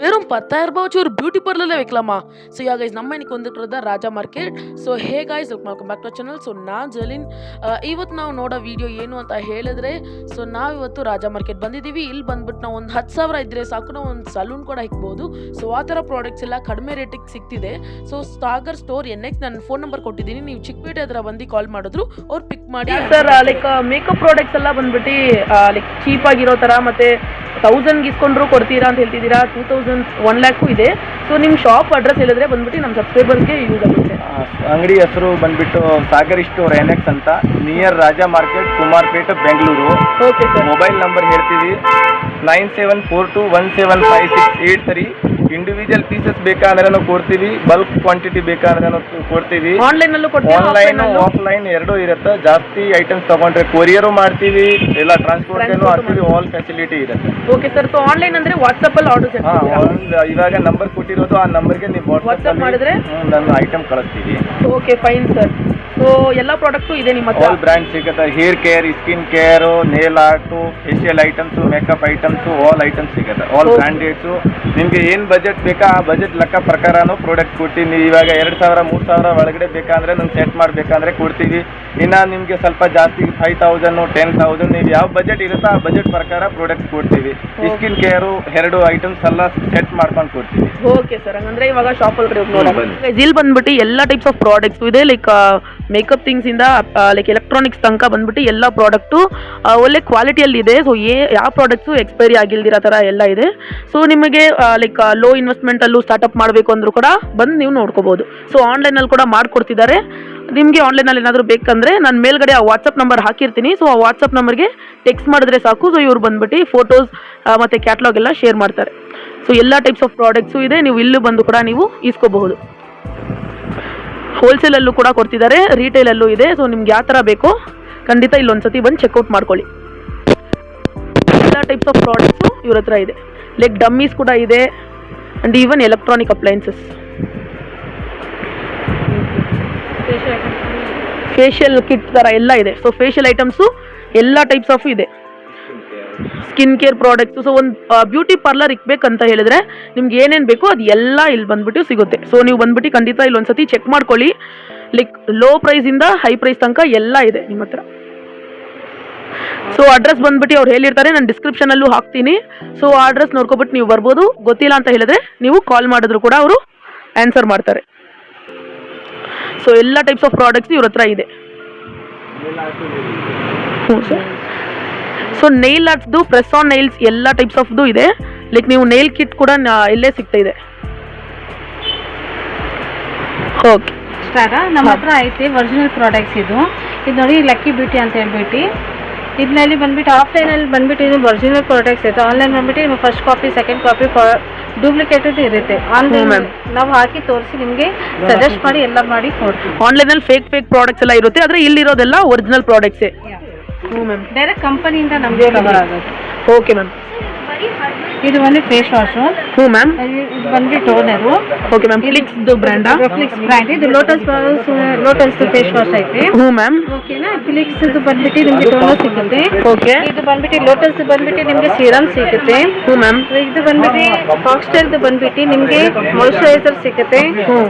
வெறும் 10,000 வச்சு ஒரு பியூட்டி பார்லர்ல வைக்கலாமா? ஸோ யா கைஸ் நம்ம இன்னைக்கு வந்துட்டு Raja market. So hey guys welcome back to channel. So ನಾನು ಜಲಿನ್. ಇವತ್ತು ನಾವು ನೋಡೋ ವಿಡಿಯೋ ಏನು ಅಂತ ಹೇಳಿದ್ರೆ, ಸೊ ನಾವಿವತ್ತು ರಾಜಾ ಮಾರ್ಕೆಟ್ ಬಂದಿದ್ದೀವಿ. ಇಲ್ಲಿ ಬಂದ್ಬಿಟ್ಟು ನಾವು ಒಂದು 10,000 ಇದ್ದರೆ ಸಾಕು, ನಾವು ಒಂದು ಸಲೂನ್ ಕೂಡ ಇಕ್ಬೋದು. ಸೊ ಆ ಥರ ಪ್ರಾಡಕ್ಟ್ಸ್ ಎಲ್ಲ ಕಡಿಮೆ ರೇಟಿಗೆ ಸಿಗ್ತಿದೆ. ಸೊ ಸಾಗರ್ ಸ್ಟೋರ್ NX ನನ್ನ ಫೋನ್ ನಂಬರ್ ಕೊಟ್ಟಿದ್ದೀನಿ, ನೀವು ಚಿಕ್ಕಪೇಟೆ ಹತ್ರ ಬಂದು ಕಾಲ್ ಮಾಡಿದ್ರು ಅವ್ರು ಪಿಕ್ ಮಾಡಿ. ಸರ್ ಲೈಕ್ ಮೇಕಪ್ ಪ್ರಾಡಕ್ಟ್ಸ್ ಎಲ್ಲ ಬಂದ್ಬಿಟ್ಟು ಲೈಕ್ ಚೀಪ್ ಆಗಿರೋ ಥರ ಮತ್ತು 1000 ಇಸ್ಕೊಂಡ್ರು ಕೊಡ್ತೀರಾ ಅಂತ ಹೇಳ್ತಿದ್ದೀರಾ. 2000 1 ಲ್ಯಾಕು ಇದೆ. ಸೊ ನಿಮ್ಮ ಶಾಪ್ ಅಡ್ರೆಸ್ ಹೇಳಿದ್ರೆ ಬಂದ್ಬಿಟ್ಟು ನಮ್ಮ ಸಬ್ಸ್ಕ್ರೈಬರ್ಸ್ಗೆ ಯೂಸ್ ಆಗುತ್ತೆ. ಅಂಗಡಿ ಹೆಸರು ಬಂದ್ಬಿಟ್ಟು ಸಾಗರ್ ಸ್ಟೋರ್ NX ಅಂತ, near Raja market, Kumarpet, Bengaluru. Okay sir. Mobile number ಹೇಳ್ತೀವಿ 9742175683. ಇಂಡಿವಿಜುವಲ್ ಪೀಸಸ್ ಬೇಕಾದ್ರೆ ನಾವು ಕೊಡ್ತೀವಿ, ಬಲ್ಕ್ ಕ್ವಾಂಟಿಟಿ ಬೇಕಾದ್ರೆ ನಾವು ಕೊಡ್ತೀವಿ. ಆನ್ಲೈನಲ್ಲೂ ಆನ್ಲೈನ್ ಆಫ್ಲೈನ್ ಎರಡೂ ಇರುತ್ತೆ. ಜಾಸ್ತಿ ಐಟಮ್ಸ್ ತಗೊಂಡ್ರೆ ಕೊರಿಯರು ಮಾಡ್ತೀವಿ, ಎಲ್ಲ ಟ್ರಾನ್ಸ್ಪೋರ್ಟೇನು ಮಾಡ್ತೀವಿ, ಆಲ್ ಫೆಸಿಲಿಟಿ ಇರುತ್ತೆ. Okay sir. ಸೊ ಆನ್ಲೈನ್ ಅಂದರೆ ವಾಟ್ಸಪ್ಪಲ್ಲಿ ಆರ್ಡರ್ ಇವಾಗ ನಂಬರ್ ಕೊಟ್ಟಿರೋದು, ಆ ನಂಬರ್ಗೆ ನೀವು ವಾಟ್ಸಪ್ ಮಾಡಿದ್ರೆ ನನ್ನ ಐಟಮ್ ಕಳಿಸ್ತೀವಿ. Okay fine sir. ಸೊ ಎಲ್ಲ ಪ್ರಾಡಕ್ಟು ಇದೆ ನಿಮ್ಮ ಹತ್ರ? ಆಲ್ ಬ್ರ್ಯಾಂಡ್ ಸಿಗುತ್ತೆ. Hair care, skin care, nail art, facial items, makeup items, all items ಸಿಗುತ್ತೆ. ಆಲ್ ಬ್ರ್ಯಾಂಡೆಡ್ಸು. ನಿಮಗೆ ಏನು ಬಜೆಟ್ ಬೇಕಾ ಆ ಬಜೆಟ್ ಲೆಕ್ಕ ಪ್ರಕಾರನೂ ಪ್ರಾಡಕ್ಟ್ ಕೊಡ್ತೀವಿ. ನೀವು ಇವಾಗ 2,000 3,000 ಒಳಗಡೆ ಬೇಕಂದ್ರೆ ನಮ್ಗೆ ಸೆಟ್ ಮಾಡಬೇಕಂದ್ರೆ ಕೊಡ್ತೀವಿ. ಇನ್ನು ನಿಮಗೆ ಸ್ವಲ್ಪ ಜಾಸ್ತಿ 5,000 10,000 ನೀವು ಯಾವ ಬಜೆಟ್ ಇರುತ್ತೋ ಆ ಬಜೆಟ್ ಪ್ರಕಾರ ಪ್ರಾಡಕ್ಟ್ ಕೊಡ್ತೀವಿ. ಸ್ಕಿನ್ ಕೇರು 2 ಐಟಮ್ಸ್ ಎಲ್ಲ ಸೆಟ್ ಮಾಡ್ಕೊಂಡು ಕೊಡ್ತೀವಿ. Okay sir. ಹಂಗಂದ್ರೆ ಇವಾಗ ಶಾಪ್ ಒಳಗಡೆ ಇಲ್ಲಿ ಬಂದ್ಬಿಟ್ಟು ಎಲ್ಲ ಟೈಪ್ಸ್ ಆಫ್ ಪ್ರಾಡಕ್ಟ್ಸ್ ಇದೆ. ಲೈಕ್ ಮೇಕಪ್ ಥಿಂಗ್ಸ್ ಇಂದ ಲೈಕ್ ಎಲೆಕ್ಟ್ರಾನಿಕ್ಸ್ ತನಕ ಬಂದ್ಬಿಟ್ಟು ಎಲ್ಲ ಪ್ರಾಡಕ್ಟು ಒಳ್ಳೆ ಕ್ವಾಲಿಟಿಯಲ್ಲಿ ಇದೆ. ಸೊ ಯಾವ ಪ್ರಾಡಕ್ಟ್ಸು ಎಕ್ಸ್ಪೈರಿ ಆಗಿಲ್ದಿರೋ ಥರ ಎಲ್ಲ ಇದೆ. ಸೊ ನಿಮಗೆ ಲೈಕ್ ಲೋ ಇನ್ವೆಸ್ಟ್ಮೆಂಟಲ್ಲೂ ಸ್ಟಾರ್ಟಪ್ ಮಾಡಬೇಕು ಅಂದರೂ ಕೂಡ ಬಂದು ನೀವು ನೋಡ್ಕೋಬೋದು. ಸೊ ಆನ್ಲೈನಲ್ಲಿ ಕೂಡ ಮಾಡಿಕೊಡ್ತಿದ್ದಾರೆ. ನಿಮಗೆ ಆನ್ಲೈನಲ್ಲಿ ಏನಾದರೂ ಬೇಕಂದರೆ ನಾನು ಮೇಲ್ಗಡೆ ಆ ವಾಟ್ಸಪ್ ನಂಬರ್ ಹಾಕಿರ್ತೀನಿ. ಸೊ ಆ ವಾಟ್ಸಪ್ ನಂಬರ್ಗೆ ಟೆಕ್ಸ್ಟ್ ಮಾಡಿದ್ರೆ ಸಾಕು. ಸೊ ಇವ್ರು ಬಂದ್ಬಿಟ್ಟು ಫೋಟೋಸ್ ಮತ್ತು ಕ್ಯಾಟ್ಲಾಗ್ ಎಲ್ಲ ಶೇರ್ ಮಾಡ್ತಾರೆ. ಸೊ ಎಲ್ಲ ಟೈಪ್ಸ್ ಆಫ್ ಪ್ರಾಡಕ್ಟ್ಸು ಇದೆ. ನೀವು ಇಲ್ಲೂ ಬಂದು ಕೂಡ ನೀವು ಇಸ್ಕೋಬಹುದು. ಹೋಲ್ಸೇಲಲ್ಲೂ ಕೂಡ ಕೊಡ್ತಿದ್ದಾರೆ, ರಿಟೇಲಲ್ಲೂ ಇದೆ. ಸೊ ನಿಮ್ಗೆ ಯಾವ ಥರ ಬೇಕೋ ಖಂಡಿತ ಇಲ್ಲೊಂದ್ಸತಿ ಬಂದು ಚೆಕ್ಔಟ್ ಮಾಡ್ಕೊಳ್ಳಿ. ಎಲ್ಲ ಟೈಪ್ಸ್ ಆಫ್ ಪ್ರಾಡಕ್ಟ್ಸು ಇವ್ರ ಹತ್ರ ಇದೆ. ಲೈಕ್ ಡಮ್ಮೀಸ್ ಕೂಡ ಇದೆ and even electronic appliances, facial kit ಥರ ಎಲ್ಲ ಇದೆ. ಸೊ ಫೇಶಿಯಲ್ ಐಟಮ್ಸು ಎಲ್ಲ ಟೈಪ್ಸ್ ಆಫು ಇದೆ. Skin care products. ಸೊ ಒಂದು ಬ್ಯೂಟಿ ಪಾರ್ಲರ್ ಇಕ್ಬೇಕಂತ ಹೇಳಿದ್ರೆ ನಿಮ್ಗೆ ಏನೇನು ಬೇಕೋ ಅದು ಎಲ್ಲ ಇಲ್ಲಿ ಬಂದ್ಬಿಟ್ಟು ಸಿಗುತ್ತೆ. ಸೊ ನೀವು ಬಂದ್ಬಿಟ್ಟು ಖಂಡಿತ ಇಲ್ಲೊಂದ್ಸತಿ ಚೆಕ್ ಮಾಡ್ಕೊಳ್ಳಿ. ಲೈಕ್ ಲೋ ಪ್ರೈಸಿಂದ ಹೈ ಪ್ರೈಸ್ ತನಕ ಎಲ್ಲ ಇದೆ ನಿಮ್ಮ ಹತ್ರ. ಸೊ ಅಡ್ರೆಸ್ ಬಂದ್ಬಿಟ್ಟು ಅವ್ರು ಹೇಳಿರ್ತಾರೆ, ನಾನು ಡಿಸ್ಕ್ರಿಪ್ಷನಲ್ಲೂ ಹಾಕ್ತೀನಿ. ಸೊ ಆ ಅಡ್ರೆಸ್ ನೋಡ್ಕೊಬಿಟ್ಟು ನೀವು ಬರ್ಬೋದು. ಗೊತ್ತಿಲ್ಲ ಅಂತ ಹೇಳಿದ್ರೆ ನೀವು ಕಾಲ್ ಮಾಡಿದ್ರು ಕೂಡ ಅವರು ಆನ್ಸರ್ ಮಾಡ್ತಾರೆ. ಸೊ ಎಲ್ಲ ಟೈಪ್ಸ್ ಆಫ್ ಪ್ರಾಡಕ್ಟ್ಸ್ ಇವ್ರ ಹತ್ರ ಇದೆ. ಹ್ಞೂ ಸರ್. ಸೊ ನೈಲ್ ಆರ್ಟ್ಸ್ದು, ಪ್ರೆಸ್ ಆನ್ ನೈಲ್ಸ್ ಎಲ್ಲ ಟೈಪ್ಸ್ ಆಫ್ದು ಇದೆ. ಲೈಕ್ ನೀವು ನೈಲ್ ಕಿಟ್ ಕೂಡ ಇಲ್ಲೇ ಸಿಗ್ತಾ ಇದೆ. ಓಕೆ ಸ್ಟಾರ ನಮ್ಮ ಹತ್ರ ಐತಿ ಒರಿಜಿನಲ್ ಪ್ರಾಡಕ್ಟ್ಸ್. ಇದು ನೋಡಿ ಲಕ್ಕಿ ಬ್ಯೂಟಿ ಅಂತ ಹೇಳ್ಬಿಟ್ಟು ಇದರಲ್ಲಿ ಬಂದ್ಬಿಟ್ಟು ಆಫ್ಲೈನಲ್ಲಿ ಬಂದ್ಬಿಟ್ಟು ಇದು ಒರಿಜಿನಲ್ ಪ್ರಾಡಕ್ಟ್ಸ್ ಇರುತ್ತೆ. ಆನ್ಲೈನ್ ಬಂದ್ಬಿಟ್ಟು ನಿಮಗೆ first copy second copy duplicate ಇರುತ್ತೆ. ಆನ್ಲೈನ್ ನಾವು ಹಾಕಿ ತೋರಿಸಿ ನಿಮಗೆ ಸಜೆಸ್ಟ್ ಮಾಡಿ ಎಲ್ಲ ಮಾಡಿ ಕೊಡ್ತೀವಿ. ಆನ್ಲೈನಲ್ಲಿ ಫೇಕ್ ಪ್ರಾಡಕ್ಟ್ಸ್ ಎಲ್ಲ ಇರುತ್ತೆ, ಆದರೆ ಇಲ್ಲಿರೋದೆಲ್ಲ ಒರಿಜಿನಲ್ ಪ್ರಾಡಕ್ಟ್ಸೇ. ಹ್ಞೂ ಮ್ಯಾಮ್. ಡೈರೆಕ್ಟ್ ಕಂಪನಿಯಿಂದ ನಮಗೆ ಕವರ್ ಆಗುತ್ತೆ. Okay ma'am. ಇದು ಒಂದು ಫೇಸ್ ವಾಶು. ಹ್ಞೂ ಮ್ಯಾಮ್. ಇದು ಬಂದು ಟೋನರು. Okay ma'am. ಫಿಲಿಕ್ಸ್ದು ಬ್ರ್ಯಾಂಡಾ? Felix brand. ಇದು ಲೋಟಸ್ ಫೇಸ್ ವಾಶ್ ಐತೆ. ಹ್ಞೂ ಮ್ಯಾಮ್. ಓಕೆನಾ. ಫಿಲಿಕ್ಸ್ ಬಂದ್ಬಿಟ್ಟು ನಿಮಗೆ ಟೋನರ್ ಸಿಗುತ್ತೆ. ಓಕೆ. ಇದು ಬಂದ್ಬಿಟ್ಟು ಲೋಟಸ್ ಬಂದ್ಬಿಟ್ಟು ನಿಮಗೆ ಸೀರಮ್ ಸಿಗುತ್ತೆ. ಹ್ಞೂ ಮ್ಯಾಮ್. ಇದು ಬಂದ್ಬಿಟ್ಟು ಫಾಕ್ಸ್ಟೈಲ್ದು ಬಂದ್ಬಿಟ್ಟು ನಿಮಗೆ ಮಾಯಿಶ್ಚರೈಸರ್ ಸಿಗುತ್ತೆ.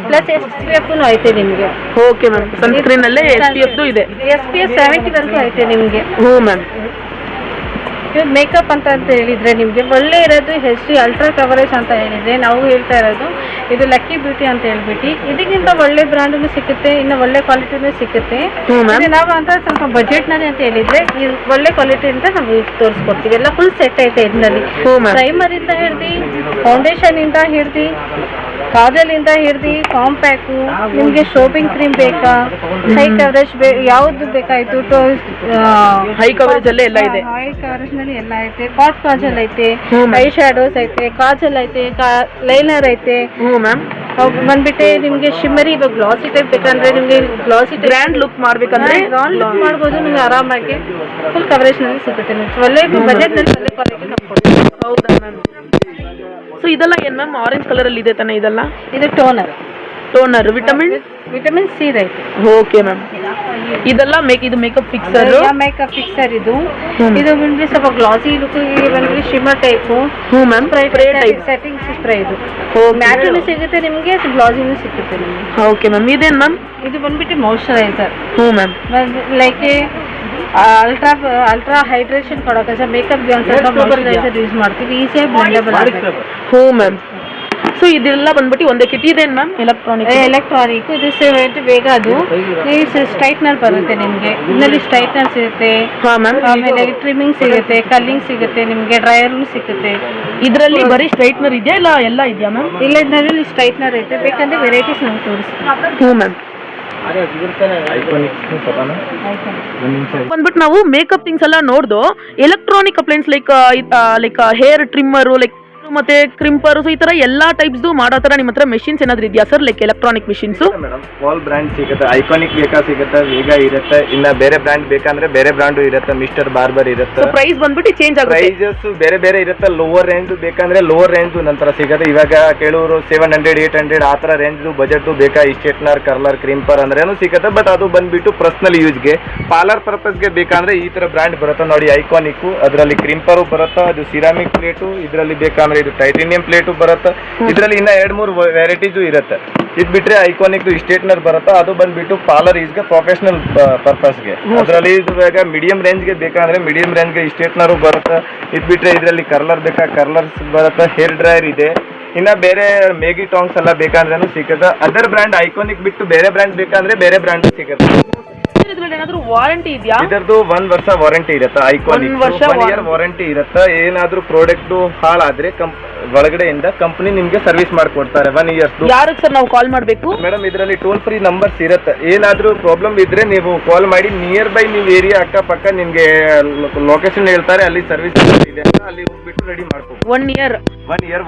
ಪ್ಲಸ್ SPF ಐತೆ ನಿಮಗೆ. Okay ma'am. ಸನ್ಸ್ಕ್ರೀನ್ ಅಲ್ಲೇ SPF ಇದೆ. SPF 70 ವರೆಗೂ ಐತೆ ನಿಮಗೆ. ಹ್ಞೂ ಮ್ಯಾಮ್. ಮೇಕಪ್ ಅಂತ ಹೇಳಿದ್ರೆ ನಿಮಗೆ ಒಳ್ಳೆ ಇರೋದು HD ಅಲ್ಟ್ರಾ ಕವರೇಜ್ ಅಂತ ಹೇಳಿದ್ರೆ ನಾವು ಹೇಳ್ತಾ ಇರೋದು ಇದು ಲಕ್ಕಿ ಬ್ಯೂಟಿ ಅಂತ ಹೇಳ್ಬಿಟ್ಟು. ಇದಕ್ಕಿಂತ ಒಳ್ಳೆ ಬ್ರ್ಯಾಂಡೂ ಸಿಗುತ್ತೆ, ಇನ್ನು ಒಳ್ಳೆ ಕ್ವಾಲಿಟಿನೂ ಸಿಗುತ್ತೆ. ನಾವು ಅಂತ ಸ್ವಲ್ಪ ಬಜೆಟ್ನಲ್ಲಿ ಅಂತ ಹೇಳಿದ್ರೆ ಈ ಒಳ್ಳೆ ಕ್ವಾಲಿಟಿ ಅಂತ ನಾವು ತೋರಿಸ್ಕೊಡ್ತೀವಿ. ಎಲ್ಲ ಫುಲ್ ಸೆಟ್ ಐತೆ ಇದರಲ್ಲಿ. ಪ್ರೈಮರಿಂದ ಹಿಡ್ದು, ಫೌಂಡೇಶನ್ ಇಂದ ಹಿಡ್ದು, ಕಾಜಲ್ ಇಂದ ಹಿಡ್ದು, ಕಾಂಪ್ಯಾಕ್ಟು, ನಿಮಗೆ ಶೋಪಿಂಗ್ ಕ್ರೀಮ್ ಬೇಕಾ, ಹೈ ಕವರೇಜ್ ಯಾವ್ದು ಬೇಕಾಯ್ತು, ಹೈ ಕವರೇಜ್ ಅಲ್ಲೇ ಎಲ್ಲ ಇದೆ. ಹೈ ಕವರೇಜ್ ಎಲ್ಲ ಐತೆ. ಕಾಟ್ ಕಾಜಲ್ ಐತೆ, ಐ ಶ್ಯಾಡೋಸ್ ಐತೆ, ಕಾಜಲ್ ಐತೆ, ಲೈನರ್ ಐತೆ. ಬಂದ್ಬಿಟ್ಟು ನಿಮ್ಗೆ ಶಿಮ್ಮರಿ ಇವಾಗ ಗ್ಲಾಸಿ ಟೈಪ್ ಬೇಕಂದ್ರೆ ನಿಮ್ಗೆ ಗ್ಲಾಸಿ ಗ್ರ್ಯಾಂಡ್ ಲುಕ್ ಮಾಡ್ಬೇಕಂದ್ರೆ ಗ್ರಾಂಡ್ ಲುಕ್ ಮಾಡ್ಬೋದು. ನಿಮ್ಗೆ ಆರಾಮಾಗಿ ಫುಲ್ ಕವರೇಜ್ ನಲ್ಲಿ ಸಿಗುತ್ತೆ. ಒಳ್ಳೆ ಬಜೆಟ್ ನಲ್ಲಿ ಒಳ್ಳೆ ಕ್ವಾಲಿಟಿ ಕೊಡ್ತೀವಿ. ಹೌದಾ ಮ್ಯಾಮ್? ಸೊ ಇದೆಲ್ಲ ಏನು ಮ್ಯಾಮ್? ಆರೆಂಜ್ ಕಲರ್ ಅಲ್ಲಿ ಇದೆ ತಾನೆ ಇದೆಲ್ಲ? ಇದು ಟೋನರ್. ವಿಟಮಿನ್ C ಐತೆ. Okay ma'am. ಇದೆಲ್ಲ ಇದು ಮೇಕಪ್ ಫಿಕ್ಸರ್ ಮೇಕಪ್ ಫಿಕ್ಸರ್ ಇದು ಬಂದ್ಬಿಟ್ಟು ಸ್ವಲ್ಪ ಗ್ಲಾಸಿ ಲುಕ್ ಬಂದ್ಬಿಟ್ಟು ಶಿಮ್ಮರ್ ಟೈಪು. ಹ್ಞೂ ma'am spray type settings spray ಇದು ಮ್ಯಾಟೂ ಸಿಗುತ್ತೆ ನಿಮಗೆ, ಗ್ಲಾಸಿನೂ ಸಿಗುತ್ತೆ ನಿಮಗೆ. Okay ma'am. ಇದೇನು ಮ್ಯಾಮ್? ಇದು ಬಂದ್ಬಿಟ್ಟು ಮಾಯ್ಶ್ಚರೈಸರ್. ಹ್ಞೂ ಮ್ಯಾಮ್. ಲೈಕ್ ಅಲ್ಟ್ರಾ ಹೈಡ್ರೇಷನ್ ಕೊಡೋಕೆ ಮೇಕಪ್ಗೆ ಒಂದು ಸ್ವಲ್ಪ ಮಾಯ್ಶ್ಚರೈಸರ್ ಯೂಸ್ ಮಾಡ್ತೀವಿ, ಈಸಿಯಾಗಿ ಬ್ಲೆಂಡಬಲ್ ಆಗುತ್ತೆ. ಹ್ಞೂ ಮ್ಯಾಮ್. ಸೊ ಇದೆಲ್ಲ ಬಂದ್ಬಿಟ್ಟು ಒಂದೇ ಕಿಟ್ ಇದೇನು ಮ್ಯಾಮ್? ಎಲೆಕ್ಟ್ರಾನಿಕ್ ಇದು ಬೇಗ ಅದು ಸ್ಟ್ರೈಟ್ನರ್ ಬರುತ್ತೆ ನಿಮಗೆ. ಇದರಲ್ಲಿ ಸ್ಟ್ರೈಟ್ನರ್ ಸಿಗುತ್ತೆ, ಹಾಂ ಮ್ಯಾಮ್. ಆಮೇಲೆ ಟ್ರಿಮ್ಮಿಂಗ್ ಸಿಗುತ್ತೆ, ಕಲ್ಲಿಂಗ್ ಸಿಗುತ್ತೆ ನಿಮಗೆ, ಡ್ರೈಯರ್ನು ಸಿಗುತ್ತೆ. ಇದರಲ್ಲಿ ಬರೀ ಸ್ಟ್ರೈಟ್ನರ್ ಇದೆಯಾ ಇಲ್ಲ ಎಲ್ಲ ಇದೆಯಾ ಮ್ಯಾಮ್? ಇಲ್ಲ, ಇದರಲ್ಲಿ ಸ್ಟ್ರೈಟ್ನರ್ ಐತೆ, ಬೇಕಂದ್ರೆ ವೆರೈಟೀಸ್ ನಮ್ಗೆ ತೋರಿಸ್ತೀವಿ. ಹ್ಞೂ ಮ್ಯಾಮ್. ಬಂದ್ಬಿಟ್ಟು ನಾವು ಮೇಕಪ್ ಥಿಂಗ್ಸ್ ಎಲ್ಲ ನೋಡ್ದು electronic appliances like hair trimmer like ಮತ್ತೆ ಕ್ರಿಂಪರ್ ಈ ತರ ಎಲ್ಲಾ ಟೈಪ್ಸ್ ಮಾಡೋ ತರ ನಿಮ್ಮ ಹತ್ರ ಮೆಷಿನ್ಸ್ ಏನಾದ್ರು ಇದೆಯಾ sir? Like electronic machines madam all brand ಸಿಗುತ್ತೆ. ಐಕಾನಿಕ್ ಬೇಕಾ ಸಿಗುತ್ತೆ, ವೇಗ ಇರುತ್ತೆ. ಇನ್ನ ಬೇರೆ ಬ್ರ್ಯಾಂಡ್ ಬೇಕಂದ್ರೆ ಬೇರೆ ಬ್ರ್ಯಾಂಡ್ ಇರುತ್ತೆ, ಮಿಸ್ಟರ್ ಬಾರ್ಬರ್ ಇರುತ್ತೆ. ಪ್ರೈಸ್ ಬಂದ್ಬಿಟ್ಟು ಚೇಂಜ್ ಆಗುತ್ತೆ, ಪ್ರೈಸಸ್ ಬೇರೆ ಬೇರೆ ಇರುತ್ತೆ. ಲೋವರ್ ರೇಂಜ್ ಬೇಕಂದ್ರೆ ಲೋವರ್ ರೇಂಜ್ ನಂತರ ಸಿಗುತ್ತೆ. ಇವಾಗ ಕೆಲವರು 700 800 ಆ ತರ ರೇಂಜ್ ಬಜೆಟ್ ಬೇಕಾ ಸ್ಟ್ರೇಟ್ನರ್ ಕರ್ಲರ್ ಕ್ರಿಂಪರ್ ಅಂದ್ರೇನು ಸಿಗುತ್ತೆ. ಬಟ್ ಅದು ಬಂದ್ಬಿಟ್ಟು ಪರ್ಸನಲ್ ಯೂಸ್ಗೆ, ಪಾರ್ಲರ್ ಪರ್ಪಸ್ಗೆ ಬೇಕಂದ್ರೆ ಈ ತರ ಬ್ರ್ಯಾಂಡ್ ಬರುತ್ತೆ ನೋಡಿ. ಐಕಾನಿಕ್ ಅದರಲ್ಲಿ ಕ್ರಿಂಪರು ಬರುತ್ತೆ, ಅದು ಸಿರಾಮಿಕ್ ಪ್ಲೇಟು. ಇದರಲ್ಲಿ ಬೇಕಂದ್ರೆ ಇದು ಟೈಟೇನಿಯಂ ಪ್ಲೇಟು ಬರುತ್ತೆ. ಇದರಲ್ಲಿ ಇನ್ನ 2-3 ವೆರೈಟೀಸು ಇರುತ್ತೆ. ಇದು ಬಿಟ್ರೆ ಐಕಾನಿಕ್ ಸ್ಟ್ರೇಟ್ನರ್ ಬರುತ್ತೆ, ಅದು ಬಂದ್ಬಿಟ್ಟು ಪಾರ್ಲರ್ ಯೂಸ್ಗೆ ಪ್ರೊಫೆಷನಲ್ ಪರ್ಪಸ್ಗೆ. ಅದರಲ್ಲಿ ಇವಾಗ ಮೀಡಿಯಂ ರೇಂಜ್ಗೆ ಬೇಕಂದ್ರೆ ಮೀಡಿಯಂ ರೇಂಜ್ಗೆ ಸ್ಟ್ರೇಟ್ನರು ಬರುತ್ತೆ. ಇದು ಬಿಟ್ರೆ ಇದರಲ್ಲಿ ಕರ್ಲರ್ ಬೇಕಾ ಕರ್ಲರ್ಸ್ ಬರುತ್ತೆ, ಹೇರ್ ಡ್ರೈಯರ್ ಇದೆ. ಇನ್ನ ಬೇರೆ ಮೇಗಿ ಟಾಂಗ್ಸ್ ಎಲ್ಲ ಬೇಕಂದ್ರೂ ಸಿಗುತ್ತೆ. ಅದರ್ ಬ್ರ್ಯಾಂಡ್ ಐಕಾನಿಕ್ ಬಿಟ್ಟು ಬೇರೆ ಬ್ರ್ಯಾಂಡ್ ಬೇಕಂದ್ರೆ ಬೇರೆ ಬ್ರ್ಯಾಂಡ್ ಸಿಗುತ್ತೆ. ಇದ್ರಲ್ಲಿ ಏನಾದ್ರು ವಾರಂಟಿ ಇದೆಯಾ? ಇದರದ್ದು 1 ವರ್ಷ ವಾರಂಟಿ ಇರುತ್ತೆ. ಐಕಾನಿಕ್ 1 ಇಯರ್ ವಾರಂಟಿ ಇರುತ್ತೆ. ಏನಾದ್ರೂ ಪ್ರಾಡಕ್ಟ್ ಹಾಳಾದ್ರೆ ಒಳಗಡೆಯಿಂದ ಕಂಪನಿ ನಿಮ್ಗೆ ಸರ್ವಿಸ್ ಮಾಡ್ಕೊಡ್ತಾರೆ 1 ಇಯರ್. ಯಾರಿಗೆ ಸರ್ ನಾವು ಕಾಲ್ ಮಾಡಬೇಕು? ಮೇಡಮ್ ಇದರಲ್ಲಿ ಟೋಲ್ ಫ್ರೀ ನಂಬರ್ಸ್ ಇರುತ್ತೆ. ಏನಾದ್ರೂ ಪ್ರಾಬ್ಲಮ್ ಇದ್ರೆ ನೀವು ಕಾಲ್ ಮಾಡಿ, ನಿಯರ್ ಬೈ ನೀವು ಏರಿಯಾ ಅಕ್ಕಪಕ್ಕ ನಿಮ್ಗೆ ಲೊಕೇಶನ್ ಹೇಳ್ತಾರೆ, ಅಲ್ಲಿ ಸರ್ವಿಸ್ ಇದೆ, ಅಲ್ಲಿ ಹೋಗ್ಬಿಟ್ಟು ರೆಡಿ ಮಾಡ್ಕೊ. 1 ಇಯರ್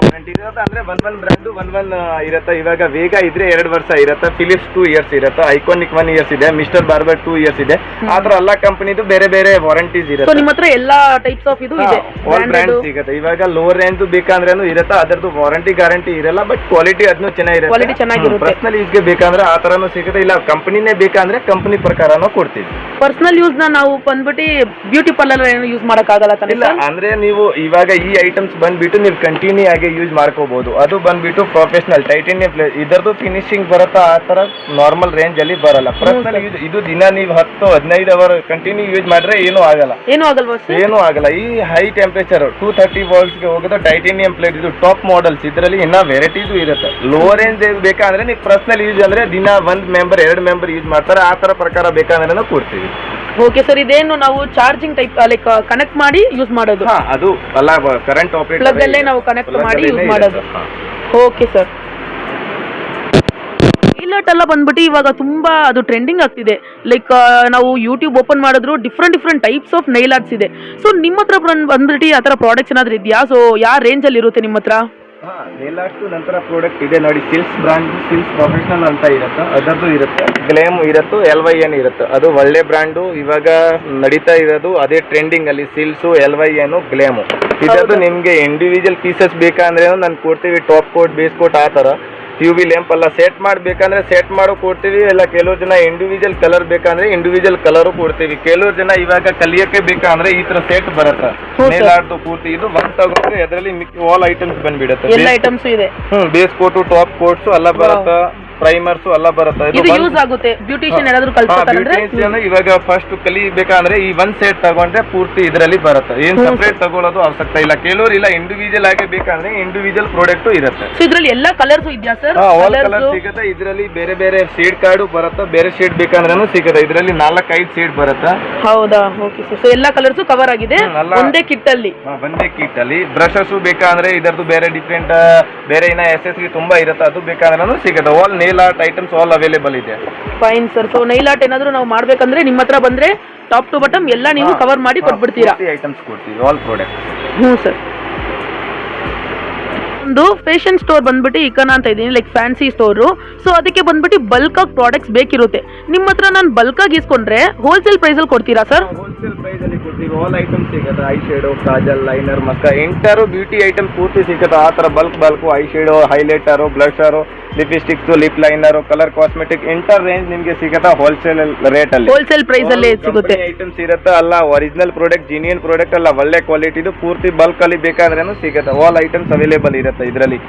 ವಾರಂಟಿ ಇರುತ್ತೆ. ಅಂದ್ರೆ ಒಂದ್ ಬ್ರ್ಯಾಂಡ್ ಒಂದ್ ಇರುತ್ತೆ. ಇವಾಗ ವೇಗ ಇದ್ರೆ 2 ವರ್ಷ ಇರುತ್ತೆ, ಫಿಲಿಪ್ಸ್ 2 ಇಯರ್ಸ್ ಇರುತ್ತೆ, ಐಕಾನಿಕ್ 1 ಇಯರ್ಸ್ ಇದೆ, ಮಿಸ್ಟರ್ ಬಾರ್ಬರ್ 2 ಇಯರ್ಸ್ ಇದೆ. ಆತರ ಎಲ್ಲ ಕಂಪನಿದು ಬೇರೆ ಬೇರೆ ವಾರಂಟೀಸ್ ಇರುತ್ತೆ. ನಿಮ್ಮ ಹತ್ರ ಎಲ್ಲಾ ಟೈಪ್ಸ್ ಆಫ್ ಇದು ಇದೆ, ಆಲ್ ಬ್ರ್ಯಾಂಡ್ ಸಿಗುತ್ತೆ. ಇವಾಗ ಲೋವರ್ ರೇಂಜ್ ಬೇಕಂದ್ರೇನು ಇರುತ್ತೆ, ಅದರದ್ದು ವಾರಂಟಿ ಗ್ಯಾರಂಟಿ ಇರಲ್ಲ, ಬಟ್ ಕ್ವಾಲಿಟಿ ಅದನ್ನು ಚೆನ್ನಾಗಿರುತ್ತೆ. ಪರ್ಸನಲ್ ಯೂಸ್ಗೆ ಬೇಕಂದ್ರೆ ಆ ತರನು ಸಿಗುತ್ತೆ. ಇಲ್ಲ ಕಂಪನಿನೇ ಬೇಕಂದ್ರೆ ಕಂಪನಿ ಪ್ರಕಾರನೂ ಕೊಡ್ತೀವಿ. ಪರ್ಸನಲ್ ಯೂಸ್ ನಾವು ಬಂದ್ಬಿಟ್ಟು ಬ್ಯೂಟಿ ಪಾರ್ಲರ್ ಏನು ಯೂಸ್ ಮಾಡಕ್ಕಾಗಲ್ಲ ತಾನೆ? ಇಲ್ಲ ಅಂದ್ರೆ ನೀವು ಇವಾಗ ಈ ಐಟಮ್ಸ್ ಬಂದ್ಬಿಟ್ಟು ನೀವು ಕಂಟಿನ್ಯೂ ಆಗಿ ಯೂಸ್ ಮಾಡ್ಕೋಬಹುದು. ಅದು ಬಂದ್ಬಿಟ್ಟು ಪ್ರೊಫೆಷನಲ್ ಟೈಟೇನಿಯಂ ಇದರದ್ದು ಫಿನಿಶಿಂಗ್ ಬರುತ್ತಾ, ಆ ತರ ನಾರ್ಮಲ್ ರೇಂಜ್ ಅಲ್ಲಿ ಬರಲ್ಲ. ಪರ್ಸನಲ್ ಯೂಸ್ ಇದು ದಿನ ನೀವು 10-15 ಅವರ್ ಕಂಟಿನ್ಯೂ ಯೂಸ್ ಮಾಡಿದ್ರೆ ಏನೂ ಆಗಲ್ಲ. ಏನೂ ಆಗಲ್ಲ. ಈ ಹೈ ಟೆಂಪರೇಚರ್ 230 ವೋಲ್ಟ್ಸ್ಗೆ ಹೋಗೋದು ಟೈಟೇನಿಯಂ ಪ್ಲೇಟ್. ಇದು ಟಾಪ್ ಮಾಡೆಲ್ಸ್. ಇದರಲ್ಲಿ ಇನ್ನ ವೆರೈಟೀಸು ಇರುತ್ತೆ. ಲೋವರ್ ರೇಂಜ್ ಬೇಕಂದ್ರೆ ನೀವು ಪರ್ಸನಲ್ ಯೂಸ್ ಅಂದ್ರೆ ದಿನ 1 ಮೆಂಬರ್ 2 ಮೆಂಬರ್ ಯೂಸ್ ಮಾಡ್ತಾರೆ, ಆ ತರ ಪ್ರಕಾರ ಬೇಕಂದ್ರೆ ಕೊಡ್ತೀವಿ. Okay sir. ಇದೇನು ನಾವು ಚಾರ್ಜಿಂಗ್ ಟೈಪ್ ಲೈಕ್ ಕನೆಕ್ಟ್ ಮಾಡಿ ಯೂಸ್ ಮಾಡೋದು? ಅದು ಅಲ್ಲ, ಕರೆಂಟ್ ಆಪರೇಟರ್ ಪ್ಲಗ್ ಅಲ್ಲೇ ನಾವು ಕನೆಕ್ಟ್ ಮಾಡಿ ಯೂಸ್ ಮಾಡೋದು. Okay sir. ನೈಲಾಟ್ ಎಲ್ಲ ಬಂದ್ಬಿಟ್ಟು ಇವಾಗ ತುಂಬಾ ಅದು ಟ್ರೆಂಡಿಂಗ್ ಆಗ್ತಿದೆ. ಲೈಕ್ ನಾವು ಯೂಟ್ಯೂಬ್ ಓಪನ್ ಮಾಡಿದ್ರು different types of Nile arts ಇದೆ. ಸೊ ನಿಮ್ಮ ಹತ್ರ ಬಂದ್ಬಿಟ್ಟು ಆ ಥರ ಪ್ರಾಡಕ್ಟ್ಸ್ ಏನಾದ್ರು ಇದೆಯಾ? ಸೊ ಯಾವ ರೇಂಜಲ್ಲಿ ಇರುತ್ತೆ ನಿಮ್ಮ ಹತ್ರ? ನೈಲ್ ಆರ್ಟ್ಸ್ ನಂತರ ಪ್ರಾಡಕ್ಟ್ ಇದೆ ನೋಡಿ. ಸಿಲ್ಸ್ ಬ್ರ್ಯಾಂಡ್, ಸಿಲ್ಸ್ ಪ್ರೊಫೆಷನಲ್ ಅಂತ ಇರುತ್ತೆ, ಅದರದ್ದು ಇರುತ್ತೆ. ಗ್ಲೇಮ್ ಇರುತ್ತೆ, LYN ಇರುತ್ತೆ. ಅದು ಒಳ್ಳೆ ಬ್ರ್ಯಾಂಡು. ಇವಾಗ ನಡೀತಾ ಇರೋದು ಅದೇ ಟ್ರೆಂಡಿಂಗ್ ಅಲ್ಲಿ, ಸಿಲ್ಸು, LYN, ಗ್ಲೇಮು. ಇದರದ್ದು ನಿಮಗೆ ಇಂಡಿವಿಜುವಲ್ ಪೀಸಸ್ ಬೇಕಂದ್ರೆ ನಾನು ಕೊಡ್ತೀವಿ. ಟಾಪ್ ಕೋಟ್, ಬೇಸ್ ಕೋಟ್, ಆ ಥರ UV ಲ್ಯಾಂಪ್ ಎಲ್ಲ ಸೆಟ್ ಮಾಡಬೇಕಂದ್ರೆ ಸೆಟ್ ಮಾಡೋ ಕೊಡ್ತೀವಿ. ಇಲ್ಲ ಕೆಲವರು ಜನ ಇಂಡಿವಿಜುವಲ್ ಕಲರ್ ಬೇಕಂದ್ರೆ ಇಂಡಿವಿಜುವಲ್ ಕಲರು ಕೊಡ್ತೀವಿ. ಕೆಲವರು ಜನ ಇವಾಗ ಕಲಿಯಕ್ಕೆ ಬೇಕಂದ್ರೆ ಈ ತರ ಸೆಟ್ ಬರುತ್ತೆ. ನೈಲ್ ಆರ್ಟ್ ಪೂರ್ತಿ ಇದು ಒಂದು ತಗೊಂಡ್ರೆ ಅದರಲ್ಲಿ ಆಲ್ ಐಟಮ್ಸ್ ಬಂದ್ಬಿಡುತ್ತೆ. ಎಲ್ಲ ಐಟಮ್ಸ್ ಇದೆ. ಬೇಸ್ ಕೋಟು, ಟಾಪ್ ಕೋಟ್ಸ್ ಎಲ್ಲ ಬರುತ್ತೆ, ಪ್ರೈಮರ್ಸ್ ಎಲ್ಲ ಬರುತ್ತೆ. ಇದು ಯೂಸ್ ಆಗುತ್ತೆ ಬ್ಯೂಟಿಷಿಯನ್ ಏನಾದರೂ ಕಲಿಸ್ತಾರೆ. ಇವಾಗ ಫಸ್ಟ್ ಕಲಿಬೇಕಂದ್ರೆ ಈ ಒಂದ್ ಸೆಟ್ ತಗೊಂಡ್ರೆ ಪೂರ್ತಿ ಇದರಲ್ಲಿ ಬರುತ್ತೆ. ಏನ್ ಸಪರೇಟ್ ತಗೊಳ್ಳೋದು ಅವಶ್ಯಕತೆ ಇಲ್ಲ. ಕೆಲವರು ಇಲ್ಲ ಇಂಡಿವಿಜುವಲ್ ಆಗಿ ಬೇಕಂದ್ರೆ ಇಂಡಿವಿಜುವಲ್ ಪ್ರಾಡಕ್ಟ್ ಇರುತ್ತೆ. ಇದರಲ್ಲಿ ಎಲ್ಲಾ ಕಲರ್ಸ್ ಇದೆಯಾ ಸರ್? ಆಲ್ ಕಲರ್ ಸಿಗುತ್ತೆ. ಇದರಲ್ಲಿ ಬೇರೆ ಬೇರೆ ಶೇಡ್ ಕಾರ್ಡು ಬರುತ್ತೆ. ಬೇರೆ ಶೇಡ್ ಬೇಕಂದ್ರೂ ಸಿಗುತ್ತೆ. ಇದರಲ್ಲಿ 4-5 ಶೇಡ್ ಬರುತ್ತೆ. ಹೌದಾ? Okay sir. ಸೊ ಎಲ್ಲಾ ಕಲರ್ಸ್ ಕವರ್ ಆಗಿದೆ ಒಂದೇ ಕಿಟ್ ಅಲ್ಲಿ. ಒಂದೇ ಕಿಟ್ ಅಲ್ಲಿ ಬ್ರಷಸ್ ಬೇಕಂದ್ರೆ ಇದರದ್ದು ಬೇರೆ ಡಿಫ್ರೆಂಟ್ ಬೇರೆ ಇನ್ನ ಎಸೆಸರಿ ತುಂಬಾ ಇರುತ್ತೆ. ಅದು ಬೇಕಂದ್ರೂ ಸಿಗುತ್ತೆ. All nail art items all available ಇದೆ. Fine sir. So nail art ಏನಾದರೂ ನಾವು ಮಾಡ್ಬೇಕಂದ್ರೆ ನಿಮ್ಮ ಹತ್ರ ಬಂದ್ರೆ ಟಾಪ್ ಟು ಬಾಟಮ್ ಎಲ್ಲ ನೀವು ಕವರ್ ಮಾಡಿ ಕೊಟ್ಬಿಡ್ತೀರಾ? ಐಟಮ್ಸ್ ಕೊಡ್ತೀವಿ, ಆಲ್ ಪ್ರಾಡಕ್ಟ್. ಹ್ಞೂ ಸರ್. ಒಂದು ಫ್ಯಾಷನ್ ಸ್ಟೋರ್ ಬಂದ್ಬಿಟ್ಟು ಇಕನ ಅಂತ ಇದ್ದೀನಿ, ಲೈಕ್ ಫ್ಯಾನ್ಸಿ ಸ್ಟೋರು. ಸೊ ಅದಕ್ಕೆ ಬಂದ್ಬಿಟ್ಟು ಬಲ್ಕ್ ಆಗಿ ಪ್ರಾಡಕ್ಟ್ಸ್ ಬೇಕಿರುತ್ತೆ. ನಿಮ್ಮ ಹತ್ರ ನಾನು ಬಲ್ಕ್ ಆಗಿ ಇಸ್ಕೊಂಡ್ರೆ ಹೋಲ್ಸೇಲ್ ಪ್ರೈಸಲ್ಲಿ ಕೊಡ್ತೀರಾ ಸರ್? ಹೋಲ್ಸೇಲ್ ಪ್ರೈಸ್ ಅಲ್ಲಿ ಕೊಡ್ತೀವಿ. ಆಲ್ ಐಟಮ್ಸ್ ಸಿಗುತ್ತೆ. Eye shadow, kajal, liner, mascara, ಎಂಟಾರು ಬ್ಯೂಟಿ ಐಟಮ್ ಪೂರ್ತಿ ಸಿಗುತ್ತೆ. ಆ ಥರ bulk eye shadow, highlighter, blusher lipsticks, lip liner, colour cosmetic inter range ನಿಮಗೆ ಸಿಗುತ್ತೆ ಹೋಲ್ಸೇಲ್ ರೇಟ್ ಅಲ್ಲಿ. ಹೋಲ್ಸೇಲ್ ಪ್ರೈಸ್ ಅಲ್ಲೇ ಸಿಗುತ್ತೆ. ಐಟಮ್ಸ್ ಇರುತ್ತೆ ಅಲ್ಲ, ಒರಿಜಿನಲ್ ಪ್ರಾಡಕ್ಟ್, ಜಿನಿಯನ್ ಪ್ರಾಡಕ್ಟ್ ಅಲ್ಲ, ಒಳ್ಳೆ ಕ್ವಾಲಿಟಿದು ಪೂರ್ತಿ ಬಲ್ಕ್ ಅಲ್ಲಿ ಬೇಕಾದ್ರೂ ಸಿಗುತ್ತೆ. ಆಲ್ ಐಟಮ್ಸ್ ಅವೈಲೇಬಲ್ ಇರುತ್ತೆ ಇದರಲ್ಲಿ.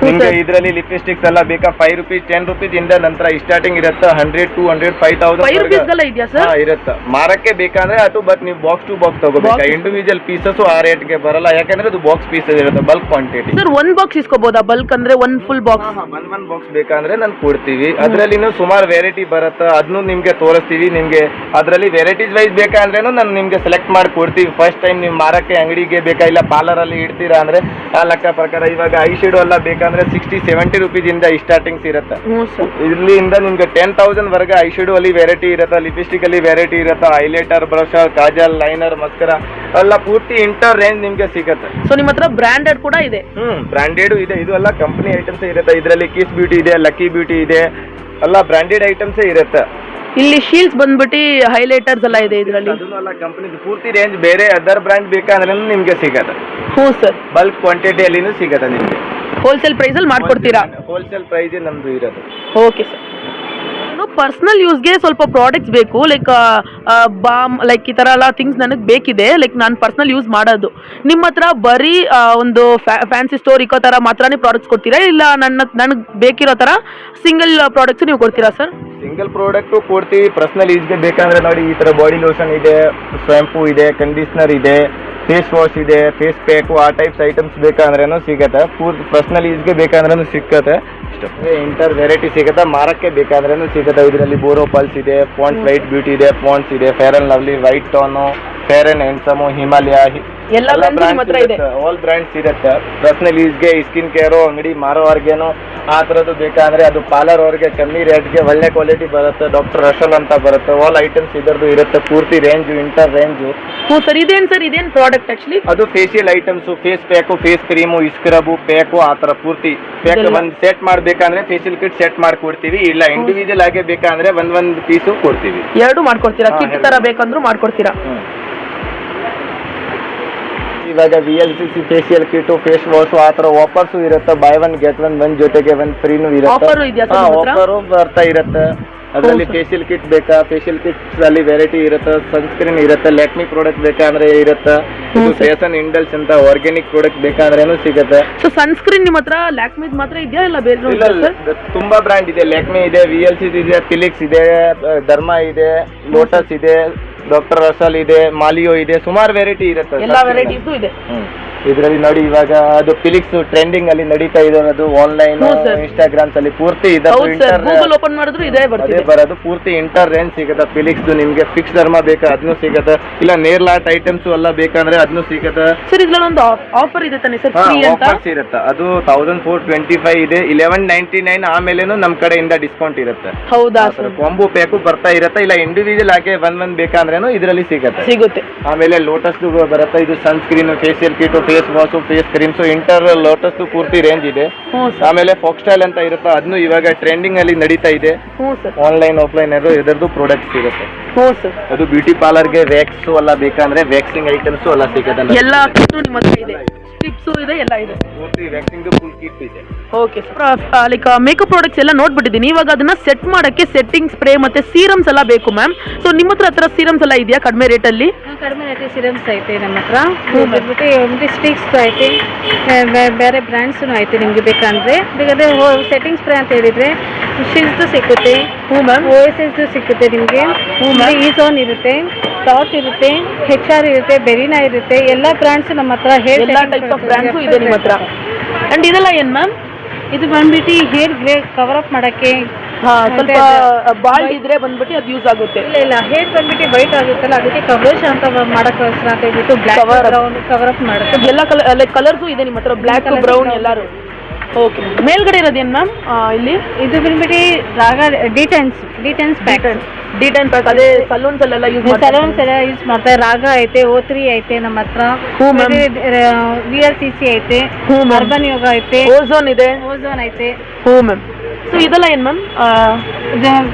ನಿಮಗೆ ಇದರಲ್ಲಿ ಲಿಪ್ಸ್ಟಿಕ್ಸ್ ಎಲ್ಲ ಬೇಕಾ 5 ರೂಪೀಸ್ 10 ರೂಪೀಸ್ ಇಂದ ನಂತರ ಸ್ಟಾರ್ಟಿಂಗ್ ಇರುತ್ತೆ 100, 200, 5000 5 ರೂಪೀಸ್ಗೆಲ್ಲ ಇದೆಯಾ ಸರ್? ಇರುತ್ತೆ. ಮಾರಕ್ಕೆ ಬೇಕಂದ್ರೆ ಅದು, ಬಟ್ ನೀವು ಬಾಕ್ಸ್ ಟು ಬಾಕ್ಸ್ ತಗೋಬೇಕು. ಇಂಡಿವಿಜುವಲ್ ಪೀಸಸ್ ಆ ರೇಟ್ಗೆ ಬರಲ್ಲ, ಯಾಕಂದ್ರೆ ಅದು ಬಾಕ್ಸ್ ಪೀಸಸ್ ಇರುತ್ತೆ, ಬಲ್ಕ್ ಕ್ವಾಂಟಿಟಿ. ಸರ್ ಒಂದ್ ಬಾಕ್ಸ್ ಇಸ್ಕೋಬಹುದಾ? ಬಲ್ಕ್ ಅಂದ್ರೆ ಒಂದ್ ಫುಲ್ ಬಾಕ್ಸ್? ಒಂದ್ ಬಾಕ್ಸ್ ಬೇಕಂದ್ರೆ ನಾನು ಕೊಡ್ತೀವಿ. ಅದರಲ್ಲಿನೂ ಸುಮಾರು ವೆರೈಟಿ ಬರುತ್ತೆ, ಅದನ್ನು ನಿಮ್ಗೆ ತೋರಿಸ್ತೀವಿ. ನಿಮ್ಗೆ ಅದರಲ್ಲಿ ವೆರೈಟೀಸ್ ವೈಸ್ ಬೇಕಂದ್ರೇನು ನಾನು ನಿಮ್ಗೆ ಸೆಲೆಕ್ಟ್ ಮಾಡಿ ಕೊಡ್ತೀವಿ. ಫಸ್ಟ್ ಟೈಮ್ ನೀವು ಮಾರಕ್ಕೆ ಅಂಗಡಿಗೆ ಬೇಕಾ ಇಲ್ಲ ಪಾರ್ಲರ್ ಅಲ್ಲಿ ಇಡ್ತೀರಾ ಅಂದ್ರೆ ಆ ಲೆಕ್ಕ ಪ್ರಕಾರ ಇವಾಗ ಐ ಶೇಡೋ ಎಲ್ಲ ಬೇಕಂದ್ರೆ 60-70 ರೂಪೀಸ್ ಇಂದ ಸ್ಟಾರ್ಟಿಂಗ್ಸ್ ಇರುತ್ತೆ. ಇಲ್ಲಿಂದ ನಿಮ್ಗೆ 10,000 ವರೆಗೆ ಐ ಶೇಡೋ ಅಲ್ಲಿ ವೆರೈಟಿ ಇರುತ್ತೆ, ಲಿಪ್ಸ್ಟಿಕ್ ಅಲ್ಲಿ ವೆರೈಟಿ ಇರುತ್ತೆ, ಹೈಲೈಟರ್, ಬ್ರಷ್, ಕಾಜಲ್, ಲೈನರ್, ಮಸ್ಕರ ಎಲ್ಲ ಪೂರ್ತಿ ಇಂಟರ್ ರೇಂಜ್ ನಿಮ್ಗೆ ಸಿಗುತ್ತೆ. ಸೊ ನಿಮ್ಮ ಹತ್ರ ಬ್ರಾಂಡೆಡ್ ಕೂಡ ಇದೆ? ಬ್ರಾಂಡೆಡ್ ಇದೆ. ಇದು ಎಲ್ಲ ಕಂಪನಿ ಐಟಮ್ಸ್ ಇರುತ್ತೆ. ಇದರಲ್ಲಿ ಕಿಸ್ ಬ್ಯೂಟಿ ಇದೆ, ಲಕ್ಕಿ ಬ್ಯೂಟಿ ಇದೆ, ಎಲ್ಲ ಬ್ರಾಂಡೆಡ್ ಐಟಮ್ಸ್ ಇರುತ್ತೆ. ಇಲ್ಲಿ ಶೀಲ್ಸ್ ಬಂದ್ಬಿಟ್ಟು ಹೈಲೈಟರ್ಸ್ ಎಲ್ಲ ಇದೆ ಇದರಲ್ಲಿ. ಅದನ್ನೆಲ್ಲ ಕಂಪನಿ ಪೂರ್ತಿ ರೇಂಜ್. ಬೇರೆ ಅದರ್ ಬ್ರಾಂಡ್ ಬೇಕಂದ್ರೆ ನಿಮ್ಗೆ ಸಿಗತ್ತೆ. ಹ್ಞೂ ಸರ್. ಬಲ್ಕ್ ಕ್ವಾಂಟಿಟಿಯಲ್ಲಿನೂ ಸಿಗತ್ತೆ ನಿಮ್ಗೆ. ಹೋಲ್ಸೇಲ್ ಪ್ರೈಸ್ ಅಲ್ಲಿ ಮಾಡ್ಕೊಡ್ತೀರಾ? ಹೋಲ್ಸೇಲ್ ಪ್ರೈಸ್ ನಮ್ದು ಇರೋದು. Okay sir. ಪರ್ಸನಲ್ ಯೂಸ್ಗೆ ಸ್ವಲ್ಪ ಪ್ರಾಡಕ್ಟ್ಸ್ ಬೇಕು, ಲೈಕ್ ಬಾಮ್, ಲೈಕ್ ಈ ಥರ ಎಲ್ಲ ಥಿಂಗ್ಸ್ ನನಗೆ ಬೇಕಿದೆ. ಲೈಕ್ ನಾನು ಪರ್ಸನಲ್ ಯೂಸ್ ಮಾಡೋದು. ನಿಮ್ಮ ಹತ್ರ ಬರೀ ಒಂದು ಫ್ಯಾನ್ಸಿ ಸ್ಟೋರ್ ಇಕ್ಕೋ ಥರ ಮಾತ್ರನೇ ಪ್ರಾಡಕ್ಟ್ಸ್ ಕೊಡ್ತೀರಾ, ಇಲ್ಲ ನನಗೆ ಬೇಕಿರೋ ಥರ ಸಿಂಗಲ್ ಪ್ರಾಡಕ್ಟ್ಸ್ ನೀವು ಕೊಡ್ತೀರಾ ಸರ್? ಸಿಂಗಲ್ ಪ್ರಾಡಕ್ಟು ಕೊಡ್ತೀವಿ. ಪರ್ಸನಲ್ ಯೂಸ್ಗೆ ಬೇಕಂದ್ರೆ ನೋಡಿ, ಈ ಥರ ಬಾಡಿ ಲೋಷನ್ ಇದೆ, ಶಾಂಪೂ ಇದೆ, ಕಂಡೀಷ್ನರ್ ಇದೆ, ಫೇಸ್ ವಾಶ್ ಇದೆ, ಫೇಸ್ ಪ್ಯಾಕು, ಆ ಟೈಪ್ಸ್ ಐಟಮ್ಸ್ ಬೇಕಂದ್ರೂ ಸಿಗುತ್ತೆ. ಪೂರ್ತಿ ಪರ್ಸನಲ್ ಯೂಸ್ಗೆ ಬೇಕಂದ್ರೂ ಸಿಗುತ್ತೆ. ಇಂಟರ್ ವೆರೈಟಿ ಸಿಗುತ್ತೆ. ಮಾರಕ್ಕೆ ಬೇಕಾದ್ರೂ ಸಿಗುತ್ತೆ. ಇದರಲ್ಲಿ ಬೋರೋ ಪಲ್ಸ್ ಇದೆ, ಪಾಂಡ್ಸ್ ವೈಟ್ ಬ್ಯೂಟಿ ಇದೆ, ಪಾಂಡ್ಸ್ ಇದೆ, fair and lovely, white tone, fair and handsome, Himalaya, ಎಲ್ಲ ಬ್ರಾಂಡ್ಸ್ ಇದೆ. ಆಲ್ ಬ್ರಾಂಡ್ಸ್ ಇರುತ್ತೆ. ಪರ್ಸನಲ್ ಯೂಸ್ಗೆ, ಸ್ಕಿನ್ ಕೇರು, ಅಂಗಡಿ ಮಾರೋರ್ಗೇನು ಆ ಥರದ್ದು ಬೇಕಾದ್ರೆ ಅದು ಪಾರ್ಲರ್ ಅವ್ರಿಗೆ ಕಮ್ಮಿ ರೇಟ್ಗೆ ಒಳ್ಳೆ ಕ್ವಾಲಿಟಿ ಬರುತ್ತೆ. ಡಾಕ್ಟರ್ ರಶಲ್ ಅಂತ ಬರುತ್ತೆ. ಆಲ್ ಐಟಮ್ಸ್ ಇದರದ್ದು ಇರುತ್ತೆ. ಪೂರ್ತಿ ರೇಂಜು, ಇಂಟರ್ ರೇಂಜು. ಹ್ಞೂ ಸರ್. ಇದೇನು ಸರ್? ಇದೇನು ಪ್ರಾಡಕ್ಟ್ ಆ್ಯಕ್ಚುಲಿ? ಅದು facial items, face pack, face cream, scrub, pack, ಆ ಥರ ಪೂರ್ತಿ ಪ್ಯಾಕ್ ಒಂದು ಸೆಟ್ ಮಾಡಬೇಕಂದ್ರೆ ಫೇಶಿಯಲ್ ಕಿಟ್ ಸೆಟ್ ಮಾಡ್ಕೊಡ್ತೀವಿ. ಇಲ್ಲ ಇಂಡಿವಿಜುವಲ್ ಆಗಿ ಬೇಕಂದ್ರೆ ಒಂದೊಂದು ಪೀಸು ಕೊಡ್ತೀವಿ. ಎರಡು ಮಾಡ್ಕೊಡ್ತೀರಾ? ಕಿಟ್ ಥರ ಬೇಕಂದ್ರೂ ಮಾಡ್ಕೊಡ್ತೀರಾ? ಇವಾಗ VLCC facial kit, face wash ಆ ಥರ ಆಫರ್ಸು ಇರುತ್ತೆ. ಬೈ 1 get 1 ಜೊತೆಗೆ 1 ಫ್ರೀನೂ ಇರುತ್ತೆ. ಆಫರು ಬರ್ತಾ ಇರುತ್ತೆ. ಅದರಲ್ಲಿ ಫೇಶಿಯಲ್ ಕಿಟ್ ಬೇಕಾ, ಫೇಶಿಯಲ್ ಕಿಟ್ಸ್ ಅಲ್ಲಿ ವೆರೈಟಿ ಇರುತ್ತೆ. ಸನ್ಸ್ಕ್ರೀನ್ ಇರುತ್ತೆ, ಲ್ಯಾಕ್ಮಿ ಪ್ರಾಡಕ್ಟ್ ಬೇಕಂದ್ರೆ ಇರುತ್ತೆ. ಇದು ಫೇಸನ್ ಇಂಡಲ್ಸ್ ಅಂತ ಆರ್ಗ್ಯಾನಿಕ್ ಪ್ರಾಡಕ್ಟ್ ಬೇಕಂದ್ರೇನು ಸಿಗುತ್ತೆ. ಸೊ ಸನ್ಸ್ಕ್ರೀನ್ ನಿಮ್ಮ ಹತ್ರ ಲ್ಯಾಕ್ಮಿದ್ ಮಾತ್ರ ಇದೆಯಾ ಇಲ್ಲ ಬೇರೆ? ಇಲ್ಲ, ತುಂಬಾ ಬ್ರ್ಯಾಂಡ್ ಇದೆ. ಲ್ಯಾಕ್ಮಿ ಇದೆ, VLCC ಇದೆ, ಫಿಲಿಕ್ಸ್ ಇದೆ, ಧರ್ಮಾ ಇದೆ, ಲೋಟಸ್ ಇದೆ, ಡಾಕ್ಟರ್ ರಸಲ್ ಇದೆ, ಮಾಲಿಯೋ ಇದೆ, ಸುಮಾರು ವೆರೈಟಿ ಇರುತ್ತೆ. ಎಲ್ಲ ವೆರೈಟೀಸು ಇದೆ. ಇದರಲ್ಲಿ ನೋಡಿ, ಇವಾಗ ಅದು ಫಿಲಿಕ್ಸ್ ಟ್ರೆಂಡಿಂಗ್ ಅಲ್ಲಿ ನಡೀತಾ ಇರೋದು. ಆನ್ಲೈನ್, ಇನ್ಸ್ಟಾಗ್ರಾಮ್ಸ್ ಅಲ್ಲಿ ಪೂರ್ತಿ ಗೂಗಲ್ ಓಪನ್ ಮಾಡಿದ್ರು ಇದೇ ಬರೋದು. ಪೂರ್ತಿ ಇಂಟರ್ ರೇಂಜ್ ಸಿಗುತ್ತೆ. ಫಿಲಿಕ್ಸ್ ನಿಮ್ಗೆ ಫಿಕ್ಸ್ ಧರ್ಮ ಬೇಕಾ ಅದನ್ನು ಸಿಗುತ್ತೆ. ಇಲ್ಲ ನೇರ್ಲ್ ಆರ್ಟ್ ಐಟಮ್ಸ್ ಎಲ್ಲ ಬೇಕಂದ್ರೆ ಅದನ್ನು ಸಿಗುತ್ತೆ. ಸರ್ ಇದ್ರಲ್ಲಿ ಒಂದು ಆಫರ್ ಇದೆ ತಾನೆ ಸರ್? ಆಫರ್ಸ್ ಇರುತ್ತೆ. ಅದು 1425 ಇದೆ, 1199. ಆಮೇಲೆನು ನಮ್ ಕಡೆಯಿಂದ ಡಿಸ್ಕೌಂಟ್ ಇರುತ್ತೆ. ಹೌದಾ ಸರ್? ಕಾಂಬೋ ಪ್ಯಾಕು ಬರ್ತಾ ಇರುತ್ತೆ. ಇಲ್ಲ ಇಂಡಿವಿಜುವಲ್ ಆಗಿ ಒಂದ್ ಬೇಕಂದ್ರೇನು ಇದರಲ್ಲಿ ಸಿಗುತ್ತೆ. ಆಮೇಲೆ ಲೋಟಸ್ ಬರುತ್ತೆ. ಇದು sunscreen, facial kit, face wash, face creams, entire Lotus ಪೂರ್ತಿ ರೇಂಜ್ ಇದೆ. ಆಮೇಲೆ ಫಾಕ್ಸ್ ಸ್ಟೈಲ್ ಅಂತ ಇರುತ್ತೆ, ಅದನ್ನು ಇವಾಗ ಟ್ರೆಂಡಿಂಗ್ ಅಲ್ಲಿ ನಡೀತಾ ಇದೆ. ಆನ್ಲೈನ್ ಆಫ್ಲೈನ್ ಇದರದ್ದು ಪ್ರಾಡಕ್ಟ್ಸ್ ಇರುತ್ತೆ. ಅದು ಬ್ಯೂಟಿ ಪಾರ್ಲರ್ಗೆ ವ್ಯಾಕ್ಸ್ ಎಲ್ಲ ಬೇಕಂದ್ರೆ ವ್ಯಾಕ್ಸಿಂಗ್ ಐಟಮ್ಸ್ ಎಲ್ಲ ಸಿಗುತ್ತೆ. ಎಲ್ಲ ನಿಮ್ಮ ಹತ್ರ ಇದೆ, ಟಿಪ್ಸು ಇದೆ, ಎಲ್ಲ ಇದೆ. ಪೂರ್ತಿ ವ್ಯಾಕ್ಸಿಂಗ್ ಫುಲ್ ಕಿಟ್ ಇದೆ. Okay sir. Like makeup products ಎಲ್ಲ ನೋಡ್ಬಿಟ್ಟಿದ್ದೀನಿ. ಇವಾಗ ಅದನ್ನ ಸೆಟ್ ಮಾಡಕ್ಕೆ ಸೆಟ್ಟಿಂಗ್ ಸ್ಪ್ರೇ ಮತ್ತೆ ಸೀರಮ್ಸ್ ಎಲ್ಲ ಬೇಕು ಮ್ಯಾಮ್. ಸೊ ನಿಮ್ಮ ಹತ್ರ ಸೀರಮ್ಸ್ ಎಲ್ಲ ಇದೆಯಾ ಕಡಿಮೆ ರೇಟಲ್ಲಿ? ಕಡಿಮೆ ರೇಟ್ ಸಿರಮ್ಸ್ ಐತೆ ನಮ್ಮ ಹತ್ರ. ಬಿಟ್ಟು ಸ್ಟಿಕ್ಸ್ ಐತೆ, ಬೇರೆ ಬ್ರ್ಯಾಂಡ್ಸು ಐತೆ. ನಿಮಗೆ ಬೇಕಂದ್ರೆ ಸೆಟ್ಟಿಂಗ್ ಸ್ಪ್ರೇ ಅಂತ ಹೇಳಿದ್ರೆ ಶಿಲ್ಸ್ ಸಿಗುತ್ತೆ. ಹ್ಞೂ ಮ್ಯಾಮ್. OSS ಸಿಗುತ್ತೆ ನಿಮಗೆ. ಈಸೋನ್ ಇರುತ್ತೆ, ಟಾಟ್ ಇರುತ್ತೆ, HR ಇರುತ್ತೆ, ಬೆರಿನಾ ಇರುತ್ತೆ. ಎಲ್ಲ ಬ್ರ್ಯಾಂಡ್ಸ್ ನಮ್ಮ ಹತ್ರ ಎಲ್ಲ ಟೈಪ್ಸ್ ಆಫ್ ಬ್ರ್ಯಾಂಡ್ಸು ಇದೆ ನಿಮ್ಮ ಹತ್ರ. ಅಂಡ್ ಇದೆಲ್ಲ ಏನು ಮ್ಯಾಮ್? ಇದು ಬಂದ್ಬಿಟ್ಟು ಹೇರ್ ಗ್ರೇ ಕವರ್ ಅಪ್ ಮಾಡಕ್ಕೆ. ಸ್ವಲ್ಪ ಬಾಲ್ಡ್ ಇದ್ರೆ ಬಂದ್ಬಿಟ್ಟು ಅದು ಯೂಸ್ ಆಗುತ್ತೆ. ಇಲ್ಲ ಹೇರ್ ಬಂದ್ಬಿಟ್ಟು ವೈಟ್ ಆಗುತ್ತಲ್ಲ, ಅದಕ್ಕೆ ಕವರೇಜ್ ಅಂತ ಮಾಡಕ್ಕೋಸ್ಕರ ಅಂತ ಹೇಳ್ಬಿಟ್ಟು ಬ್ಲ್ಯಾಕ್ ಕವರ್ ಅಪ್ ಮಾಡುತ್ತೆ. ಎಲ್ಲ ಕಲರ್ಸು ಇದೆ ನಿಮ್ಮ ಹತ್ರ, ಬ್ಲ್ಯಾಕ್, ಬ್ರೌನ್ ಎಲ್ಲರೂ. ಓಕೆ. ಮೇಲ್ಗಡೆ ಇರೋದೇನು ಮ್ಯಾಮ್ ಇಲ್ಲಿ? ಇದು ಬಂದ್ಬಿಟ್ಟು ರಾಗ ಡಿಟೆನ್ಸ್ ಪ್ಯಾಕ್. ಅದೇ ಸಲೂನ್ಸ್ ಅಲ್ಲೆಲ್ಲ ಯೂಸ್ ಮಾಡ್ತಾರೆ. ರಾಗ ಐತೆ, O3 ಐತೆ ನಮ್ಮ ಹತ್ರ. VLCC ಐತೆ, ಅರ್ಬನ್ ಯೋಗ ಐತೆ, ಓಝೋನ್ ಐತೆ. ಹ್ಞೂ ಮ್ಯಾಮ್. ಸೊ ಇದೆಲ್ಲ ಏನು ಮ್ಯಾಮ್?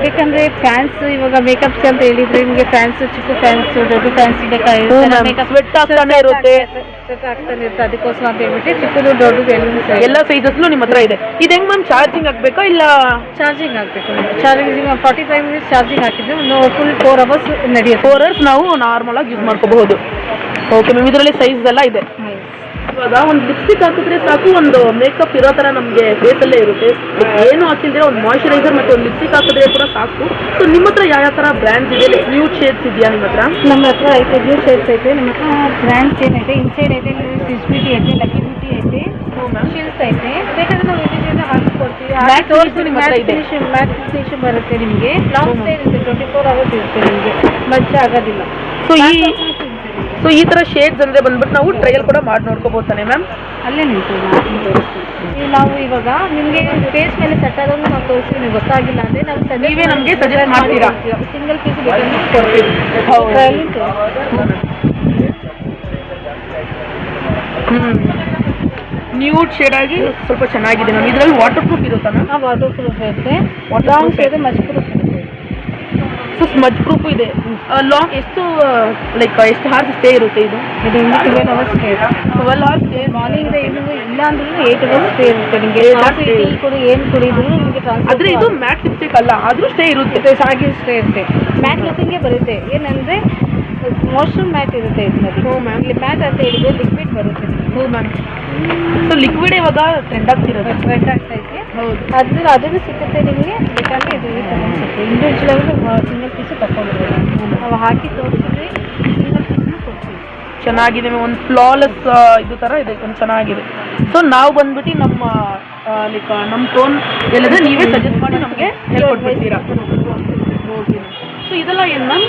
ಬೇಕಂದ್ರೆ ಫ್ಯಾನ್ಸ್ ಇವಾಗ ಮೇಕಪ್ಸ್ ಅಂತ ಹೇಳಿದ್ರೆ ನಿಮಗೆ ಫ್ಯಾನ್ಸ್, ಚಿಕ್ಕ ಫ್ಯಾನ್ಸ್, ದೊಡ್ಡ ಫ್ಯಾನ್ಸ್ ಬೇಕಾಗಿರುತ್ತೆ. ಸ್ವೆಟ್ ಆಗ್ತಾನೆ ಇರುತ್ತೆ, ಆಗ್ತಾನೆ ಇರುತ್ತೆ. ಅದಕ್ಕೋಸ್ಕರ ಅಂತ ಹೇಳ್ಬಿಟ್ಟು ಚಿಕ್ಕದು ದೊಡ್ಡದು ಎಲ್ಲ ಸೈಜಸ್ಲು ನಿಮ್ಮ ಹತ್ರ ಇದೆ. ಇದು ಹೆಂಗ್ ಮ್ಯಾಮ್, ಚಾರ್ಜಿಂಗ್ ಆಗಬೇಕಾ ಇಲ್ಲ ಚಾರ್ಜಿಂಗ್ ಆಗಬೇಕು? ಚಾರ್ಜಿಂಗ್ 45 ಮಿನಿಟ್ಸ್ ಚಾರ್ಜಿಂಗ್ ಹಾಕಿದ್ರೆ ಒಂದು ಫುಲ್ 4 ಅವರ್ಸ್ ನಡೆಯುತ್ತೆ. 4 ಅವರ್ಸ್ ನಾವು ನಾರ್ಮಲ್ ಆಗಿ ಯೂಸ್ ಮಾಡ್ಕೋಬಹುದು. ಓಕೆ ಮ್ಯಾಮ್, ಇದರಲ್ಲಿ ಸೈಜ್ ಎಲ್ಲ ಇದೆ. ಇವಾಗ ಒಂದು ಲಿಪ್ಸ್ಟಿಕ್ ಹಾಕಿದ್ರೆ ಸಾಕು, ಒಂದು ಮೇಕಪ್ ಇರೋ ಥರ ನಮಗೆ ಫೇಸಲ್ಲೇ ಇರುತ್ತೆ. ಏನು ಹಾಕಿದ್ರೆ ಒಂದು ಮಾಯ್ಶ್ಚರೈಸರ್ ಮತ್ತು ಒಂದು ಲಿಪ್ಸ್ಟಿಕ್ ಹಾಕಿದ್ರೆ ಕೂಡ ಸಾಕು. ಸೊ ನಿಮ್ಮ ಹತ್ರ ಯಾವ ಥರ ಬ್ರ್ಯಾಂಡ್ಸ್ ಇದೆ? ನ್ಯೂಡ್ ಶೇಡ್ಸ್ ಇದೆಯಾ ನಿಮ್ಮ ಹತ್ರ? ನಮ್ಮ ಹತ್ರ ಐತೆ, ನ್ಯೂ ಶೇಡ್ಸ್ ಐತೆ. ನಮ್ಮ ಹತ್ರ ಬ್ರ್ಯಾಂಡ್ಸ್ ಏನೈತೆ, ಇನ್ಸೈಡ್ ಐತೆ, ಸ್ವಿಸ್ ಬ್ಯೂಟಿ ಐತೆ, ಲಕ್ಕಿ ಬ್ಯೂಟಿ ಐತೆ, ಶಿಲ್ಸ್ ಐತೆ. ಬೇಕಾದ್ರೆ ನಾವು ಇದರಿಂದ ಹಾಕಿಸ್ಕೊಡ್ತೀವಿ. ಮ್ಯಾಟ್ ಫಿನಿಶ್ ಬರುತ್ತೆ ನಿಮಗೆ. ಲಾಂಗ್ ಸ್ಟೇ ಇರುತ್ತೆ, 24 ಅವರ್ಸ್ ಇರುತ್ತೆ ನಿಮಗೆ, ಮಜ್ಜ ಆಗೋದಿಲ್ಲ. ಸೊ ಈ ಥರ ಶೇಡ್ಸ್ ಅಂದರೆ ಬಂದ್ಬಿಟ್ಟು ನಾವು ಟ್ರಯಲ್ ಕೂಡ ಮಾಡಿ ನೋಡ್ಕೋಬೋದು ತಾನೆ ಮ್ಯಾಮ್? ಅಲ್ಲೇ ನಿಂತು ನಾವು ಇವಾಗ ನಿಮಗೆ ಫೇಸ್ ಮೇಲೆ ಸೆಟ್ ಆದಾಗ ನಾವು ತೋರಿಸ್ತೀವಿ. ನೀವು ಗೊತ್ತಾಗಿಲ್ಲ ಅಂದರೆ ನಾವು ನೀವೇ ನಮಗೆ ಸಜೆಸ್ಟ್ ಮಾಡ್ತೀರಾ? ಸಿಂಗಲ್ ಪೀಸ್ ಕೊಡ್ತೀವಿ. ನ್ಯೂಡ್ ಶೇಡ್ ಆಗಿ ಸ್ವಲ್ಪ ಚೆನ್ನಾಗಿದೆ ಮ್ಯಾಮ್. ಇದರಲ್ಲಿ ವಾಟರ್ ಪ್ರೂಫ್ ಇರುತ್ತಾ ಮ್ಯಾಮ್? ವಾಟರ್ ಪ್ರೂಫ್ ಇರುತ್ತೆ, ಲಾಂಗ್ ಇದೆ, ಮಚ್ ಪ್ರೂಫ್ ಇರುತ್ತೆ. ಸೊ ಸ್ಮಜ್ ಪ್ರೂಫ್ ಇದೆ. ಲಾಂಗ್ ಎಷ್ಟು ಲೈಕ್ ಎಷ್ಟು ಹಾರ್ಸ್ ಸ್ಟೇ ಇರುತ್ತೆ ಇದು? 12 hours stay. 12 hours stay. Morning ಇಲ್ಲ ಅಂದ್ರೆ 8 ಅವರ್ಸ್ ಸ್ಟೇ ಇರುತ್ತೆ ನಿಮಗೆ. ಟೀ ಕುಡಿ ಏನು ಕುಡಿದ್ರು ನಿಮಗೆ ಆದರೆ ಇದು ಮ್ಯಾಟ್ ಲಿಪ್ಸ್ಟಿಕ್ ಅಲ್ಲ, ಆದರೂ ಸ್ಟೇ ಇರುತ್ತೆ. ಸಾಗಿ ಸ್ಟೇ ಇರುತ್ತೆ. ಮ್ಯಾಟ್ ಲುಕಿಂಗ್ಗೆ ಬರುತ್ತೆ. ಏನಂದರೆ ಮಾಯ್ಶ್ಚರ್ ಮ್ಯಾಟ್ ಇರುತ್ತೆ ಇದರಲ್ಲಿ. ಹ್ಞೂ ಮ್ಯಾಮ್. ಇಲ್ಲಿ ಮ್ಯಾಟ್ ಅಂತ ಹೇಳಿದ್ರೆ ಲಿಕ್ವಿಡ್ ಬರುತ್ತೆ. ಹೌದು ಮ್ಯಾಮ್. ಸೊ ಲಿಕ್ವಿಡ್ ಇವಾಗ ಟ್ರೆಂಡ್ ಆಗ್ತಿರೋದು. ಟ್ರೆಂಡ್ ಆಗ್ತೈತೆ. ಹೌದು. ಅದನ್ನು ಸಿಗುತ್ತೆ ನಿಮಗೆ. ಬೇಕಾದ್ರೆ ಇದು ಸಿಗುತ್ತೆ. ಇಂಡಿವಿಜುವಲ್ ಸಿಂಗಲ್ ಪೀಸು ತಗೊಂಡಿರೋದು ನಾವು ಹಾಕಿ ತೋರಿಸಿದ್ರೆ ಸಿಂಗಲ್ ಪೀಸ್ನ ಕೊಡ್ತೀವಿ. ಚೆನ್ನಾಗಿದೆ ಮ್ಯಾಮ್. ಒಂದು ಫ್ಲಾಲೆಸ್ ಇದು ಥರ ಇದೆ, ಒಂದು ಚೆನ್ನಾಗಿದೆ. ಸೊ ನಾವು ಬಂದ್ಬಿಟ್ಟು ನಮ್ಮ ಲೈಕ್ ನಮ್ಮ ಟೋನ್ ಹೇಳಿದ್ರೆ ನೀವೇ ಸಜೆಸ್ಟ್ ಮಾಡಿ ನಮಗೆ ಹೇಳ್ಕೊಟ್ಬಿಡ್ತೀರಾ? ಓಕೆ. ಸೊ ಇದೆಲ್ಲ ಏನು ಮ್ಯಾಮ್?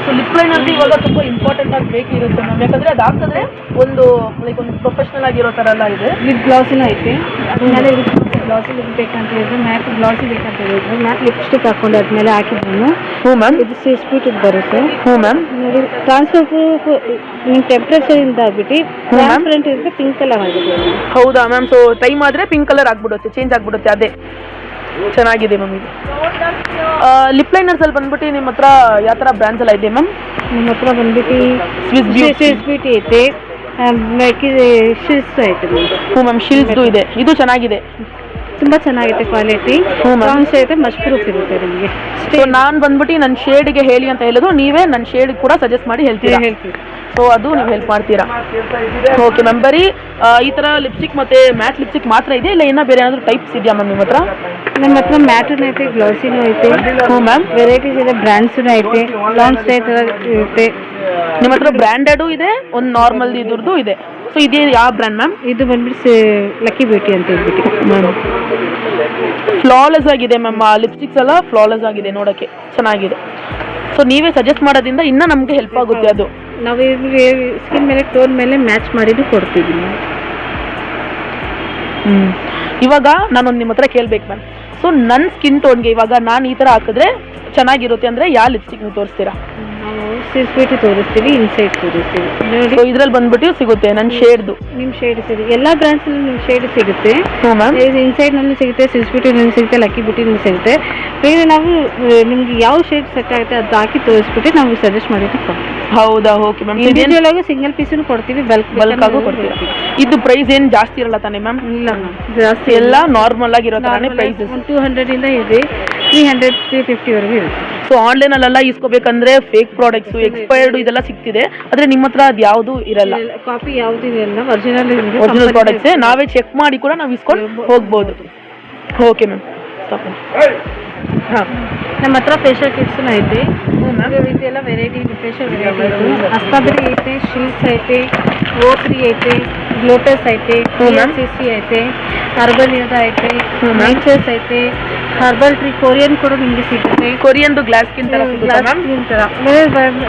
ಸೊ ಲಿಪ್ ಲೈನರ್ದು ಇವಾಗ ತುಂಬ ಇಂಪಾರ್ಟೆಂಟ್ ಆಗಿ ಬೇಕಿರುತ್ತೆ ಮ್ಯಾಮ್. ಯಾಕಂದರೆ ಅದು ಹಾಕಿದ್ರೆ ಒಂದು ಲೈಕ್ ಒಂದು ಪ್ರೊಫೆಷ್ನಲ್ ಆಗಿರೋ ಥರ ಎಲ್ಲ ಇದೆ. ಲಿಪ್ ಗ್ಲಾಸಿನ ಐತೆ. ಆಮೇಲೆ ಗ್ಲಾಸಿ ಲಿಪ್ ಬೇಕಂತ ಹೇಳಿದ್ರೆ ಮ್ಯಾಟ್ ಗ್ಲಾಸಿ ಬೇಕಂತ ಹೇಳಿದ್ರೆ ಮ್ಯಾಟ್ ಲಿಪ್ಸ್ಟಿಕ್ ಹಾಕೊಂಡು ಅದ್ಮೇಲೆ ಹಾಕಿದ್ರು. ಹ್ಞೂ ಮ್ಯಾಮ್. ಇದು ಸ್ಪೀಟ್ ಬರುತ್ತೆ. ಹ್ಞೂ ಮ್ಯಾಮ್. ನೋಡಿ ಟ್ರಾನ್ಸ್ಫರ್ ಪ್ರೂಫ್ ನಿಮ್ಮ ಟೆಂಪ್ರೇಚರಿಂದ ಆಗ್ಬಿಟ್ಟು ಟ್ರಾನ್ಸ್ಪರೆಂಟ್ ಇರುತ್ತೆ, ಪಿಂಕ್ ಕಲರ್ ಆಗಿದೆ. ಹೌದಾ ಮ್ಯಾಮ್? ಸೊ ಟೈಮ್ ಆದರೆ ಪಿಂಕ್ ಕಲರ್ ಆಗ್ಬಿಡುತ್ತೆ, ಚೇಂಜ್ ಆಗಿಬಿಡುತ್ತೆ. ಅದೇ ಚೆನ್ನಾಗಿದೆ ಮ್ಯಾಮ್. ಇದು ಲಿಪ್ ಲೈನರ್ಸಲ್ಲಿ ಬಂದ್ಬಿಟ್ಟು ನಿಮ್ಮ ಹತ್ರ ಯಾವ ಥರ ಬ್ರ್ಯಾಂಡ್ಸ್ ಎಲ್ಲ ಇದೆ ಮ್ಯಾಮ್? ನಿಮ್ಮ ಹತ್ರ ಬಂದ್ಬಿಟ್ಟು ಸ್ವಿಸ್ ಬ್ಯೂಟಿ ಐತೆ, ಶಿಲ್ಸ್ ಐತೆ ಮ್ಯಾಮ್. ಹ್ಞೂ ಮ್ಯಾಮ್, ಶಿಲ್ಸ್ದು ಇದೆ. ಇದು ಚೆನ್ನಾಗಿದೆ, ತುಂಬ ಚೆನ್ನಾಗಿದೆ ಕ್ವಾಲಿಟಿ. ಲಾಂಗ್ ಐತೆ, ಮಚ್ ಪ್ರೂಫ್ ಇರುತ್ತೆ ನಿಮಗೆ. ಸೊ ನಾನು ಬಂದ್ಬಿಟ್ಟು ನನ್ನ ಶೇಡಿಗೆ ಹೇಳಿ ಅಂತ ಹೇಳಿದ್ರು, ನೀವೇ ನನ್ನ ಶೇಡ್ ಕೂಡ ಸಜೆಸ್ಟ್ ಮಾಡಿ ಹೇಳ್ತೀರಾ? ಹೇಳ್ತೀವಿ. ಸೊ ಅದು ನೀವು ಹೆಲ್ಪ್ ಮಾಡ್ತೀರಾ? Okay ma'am. ಬರೀ ಈ ಥರ ಲಿಪ್ಸ್ಟಿಕ್ ಮತ್ತು ಮ್ಯಾಟ್ ಲಿಪ್ಸ್ಟಿಕ್ ಮಾತ್ರ ಇದೆ, ಇಲ್ಲ ಇನ್ನೂ ಬೇರೆ ಏನಾದರೂ ಟೈಪ್ಸ್ ಇದೆಯಾ ಮ್ಯಾಮ್ ನಿಮ್ಮ ಹತ್ರ? ನಮ್ಮ ಹತ್ರ ಮ್ಯಾಟೂನು ಐತೆ, ಗ್ಲಾಸಿನೂ ಐತೆ. ಹ್ಞೂ ಮ್ಯಾಮ್. ವೆರೈಟೀಸ್ ಇದೆ, ಬ್ರ್ಯಾಂಡ್ಸೂ ಐತೆ, ಲಾಂಗ್ ಸ್ಟೇ ಥರ ಇರುತ್ತೆ. ನಿಮ್ಮ ಹತ್ರ ಬ್ರ್ಯಾಂಡೆಡು ಇದೆ, ಒಂದು ನಾರ್ಮಲ್ ಇದ್ರದ್ದು ಇದೆ. ಸೊ ಇದೇ ಯಾವ ಬ್ರ್ಯಾಂಡ್ ಮ್ಯಾಮ್? ಇದು ಬಂದ್ಬಿಟ್ಟು ಲಕ್ಕಿ ಬ್ಯೂಟಿ ಅಂತ ಹೇಳ್ಬಿಟ್ಟು ಮ್ಯಾಮ್. ಫ್ಲಾಲೆಸ್ ಆಗಿದೆ ಮ್ಯಾಮ್. ಆ ಲಿಪ್ಸ್ಟಿಕ್ಸ್ ಎಲ್ಲ ಫ್ಲಾಲೆಸ್ ಆಗಿದೆ, ನೋಡೋಕ್ಕೆ ಚೆನ್ನಾಗಿದೆ. ಸೊ ನೀವೇ ಸಜೆಸ್ಟ್ ಮಾಡೋದ್ರಿಂದ ಇನ್ನೂ ನಮಗೆ ಹೆಲ್ಪ್ ಆಗುತ್ತೆ. ಅದು ನಾವು ಸ್ಕಿನ್ ಮೇಲೆ ಟೋನ್ ಮೇಲೆ ಮ್ಯಾಚ್ ಮಾಡಿದ್ದು ಕೊಡ್ತೀವಿ. ಇವಾಗ ನಾನೊಂದು ನಿಮ್ಮ ಹತ್ರ ಕೇಳ್ಬೇಕು ಮ್ಯಾಮ್. ಸೊ ನನ್ನ ಸ್ಕಿನ್ ಟೋನ್ಗೆ ಇವಾಗ ನಾನು ಈ ಥರ ಹಾಕಿದ್ರೆ ಚೆನ್ನಾಗಿರುತ್ತೆ ಅಂದರೆ ಯಾವ ಲಿಪ್ಸ್ಟಿಕ್ ನೀವು ತೋರಿಸ್ತೀರಾ? ನಾವು ಸ್ವಿಸ್ ಬ್ಯೂಟಿ ತೋರಿಸ್ತೀವಿ, ಇನ್ಸೈಡ್ ತೋರಿಸ್ತೀವಿ. ನೋಡಿ, ಸೊ ಇದ್ರಲ್ಲಿ ಬಂದ್ಬಿಟ್ಟು ಸಿಗುತ್ತೆ ನನ್ನ ಶೇಡ್ದು. ನಿಮ್ಮ ಶೇಡ್ ಸಿಗುತ್ತೆ, ಎಲ್ಲ ಬ್ರ್ಯಾಂಡ್ಸಲ್ಲೂ ನಿಮ್ಮ ಶೇಡ್ ಸಿಗುತ್ತೆ. ಹ್ಞೂ ಮ್ಯಾಮ್. ಇನ್ಸೈಡ್ನಲ್ಲೂ ಸಿಗುತ್ತೆ, ಸ್ವಿಸ್ ಬ್ಯೂಟಿನಲ್ಲೂ ಸಿಗುತ್ತೆ, ಲಕ್ಕಿ ಬ್ಯೂಟಿನಲ್ಲೂ ಸಿಗುತ್ತೆ. ಬೇರೆ ನಾವು ನಿಮ್ಗೆ ಯಾವ ಶೇಡ್ ಸೆಟ್ ಆಗುತ್ತೆ ಅದು ಹಾಕಿ ತೋರಿಸ್ಬಿಟ್ಟು ನಾವು ಸಜೆಸ್ಟ್ ಮಾಡಿದ್ದು ಕೊಡ್ತೀವಿ. ಹೌದಾ? Okay ma'am. ಇಂಡಿವಿಜುವಲ್ ಆಗಿ ಸಿಂಗಲ್ ಪೀಸನ್ನು ಕೊಡ್ತೀವಿ, ಬಲ್ಕ್ ಆಗು ಕೊಡ್ತೀವಿ. ಇದು ಪ್ರೈಸ್ ಏನು ಜಾಸ್ತಿ ಇರಲ್ಲ ತಾನೇ ಮ್ಯಾಮ್? ಇಲ್ಲ ಮ್ಯಾಮ್, ಜಾಸ್ತಿ ಎಲ್ಲ ನಾರ್ಮಲ್ ಆಗಿರೋ ಥರನೇ ಪ್ರೈಸಸ್. 200 ಇಂದ ಇದೆ, 300 350 ವರೆಗೂ ಇರುತ್ತೆ. ಸೊ ಆನ್ಲೈನಲ್ಲೆಲ್ಲ ಇಸ್ಕೋಬೇಕಂದ್ರೆ ಫೇಕ್ ಪ್ರಾಡಕ್ಟ್ಸು, ಎಕ್ಸ್ಪೈರ್ಡ್ ಇದೆಲ್ಲ ಸಿಗ್ತಿದೆ. ಆದರೆ ನಿಮ್ಮ ಹತ್ರ ಅದು ಯಾವುದು ಇರಲ್ಲ, ಕಾಪಿ ಯಾವುದು ಇರಲ್ಲ, ಒರಿಜಿನಲ್ ಪ್ರಾಡಕ್ಟ್ಸೇ. ನಾವೇ ಚೆಕ್ ಮಾಡಿ ಕೂಡ ನಾವು ಇಸ್ಕೊಂಡು ಹೋಗ್ಬೋದು. Okay ma'am. ಹಾಂ, ನಮ್ಮ ಹತ್ರ ಫೇಶಿಯಲ್ ಕಿಟ್ಸ್ನೂ ಐತೆ. ಇದೆಲ್ಲ ವೆರೈಟಿ ಫೇಶಿಯಲ್ ವೆರೈಟಿ ಐತೆ. ಅಸ್ತಾಬರಿ ಐತೆ, ಶಿಲ್ಸ್ ಐತೆ, O3 ಐತೆ, ಗ್ಲೋಟಸ್ ಐತೆ, CC ಐತೆ, ಹರ್ಬಲ್ ಯೋಧ ಐತೆ, ನೇಚರ್ಸ್ ಐತೆ, ಹರ್ಬಲ್ ಟ್ರೀ, ಕೊರಿಯನ್ ಕೂಡ ನಿಮಗೆ ಸಿಗುತ್ತೆ. ಕೊರಿಯನ್ದು ಗ್ಲಾಸ್ ಸ್ಕಿನ್ ಥರ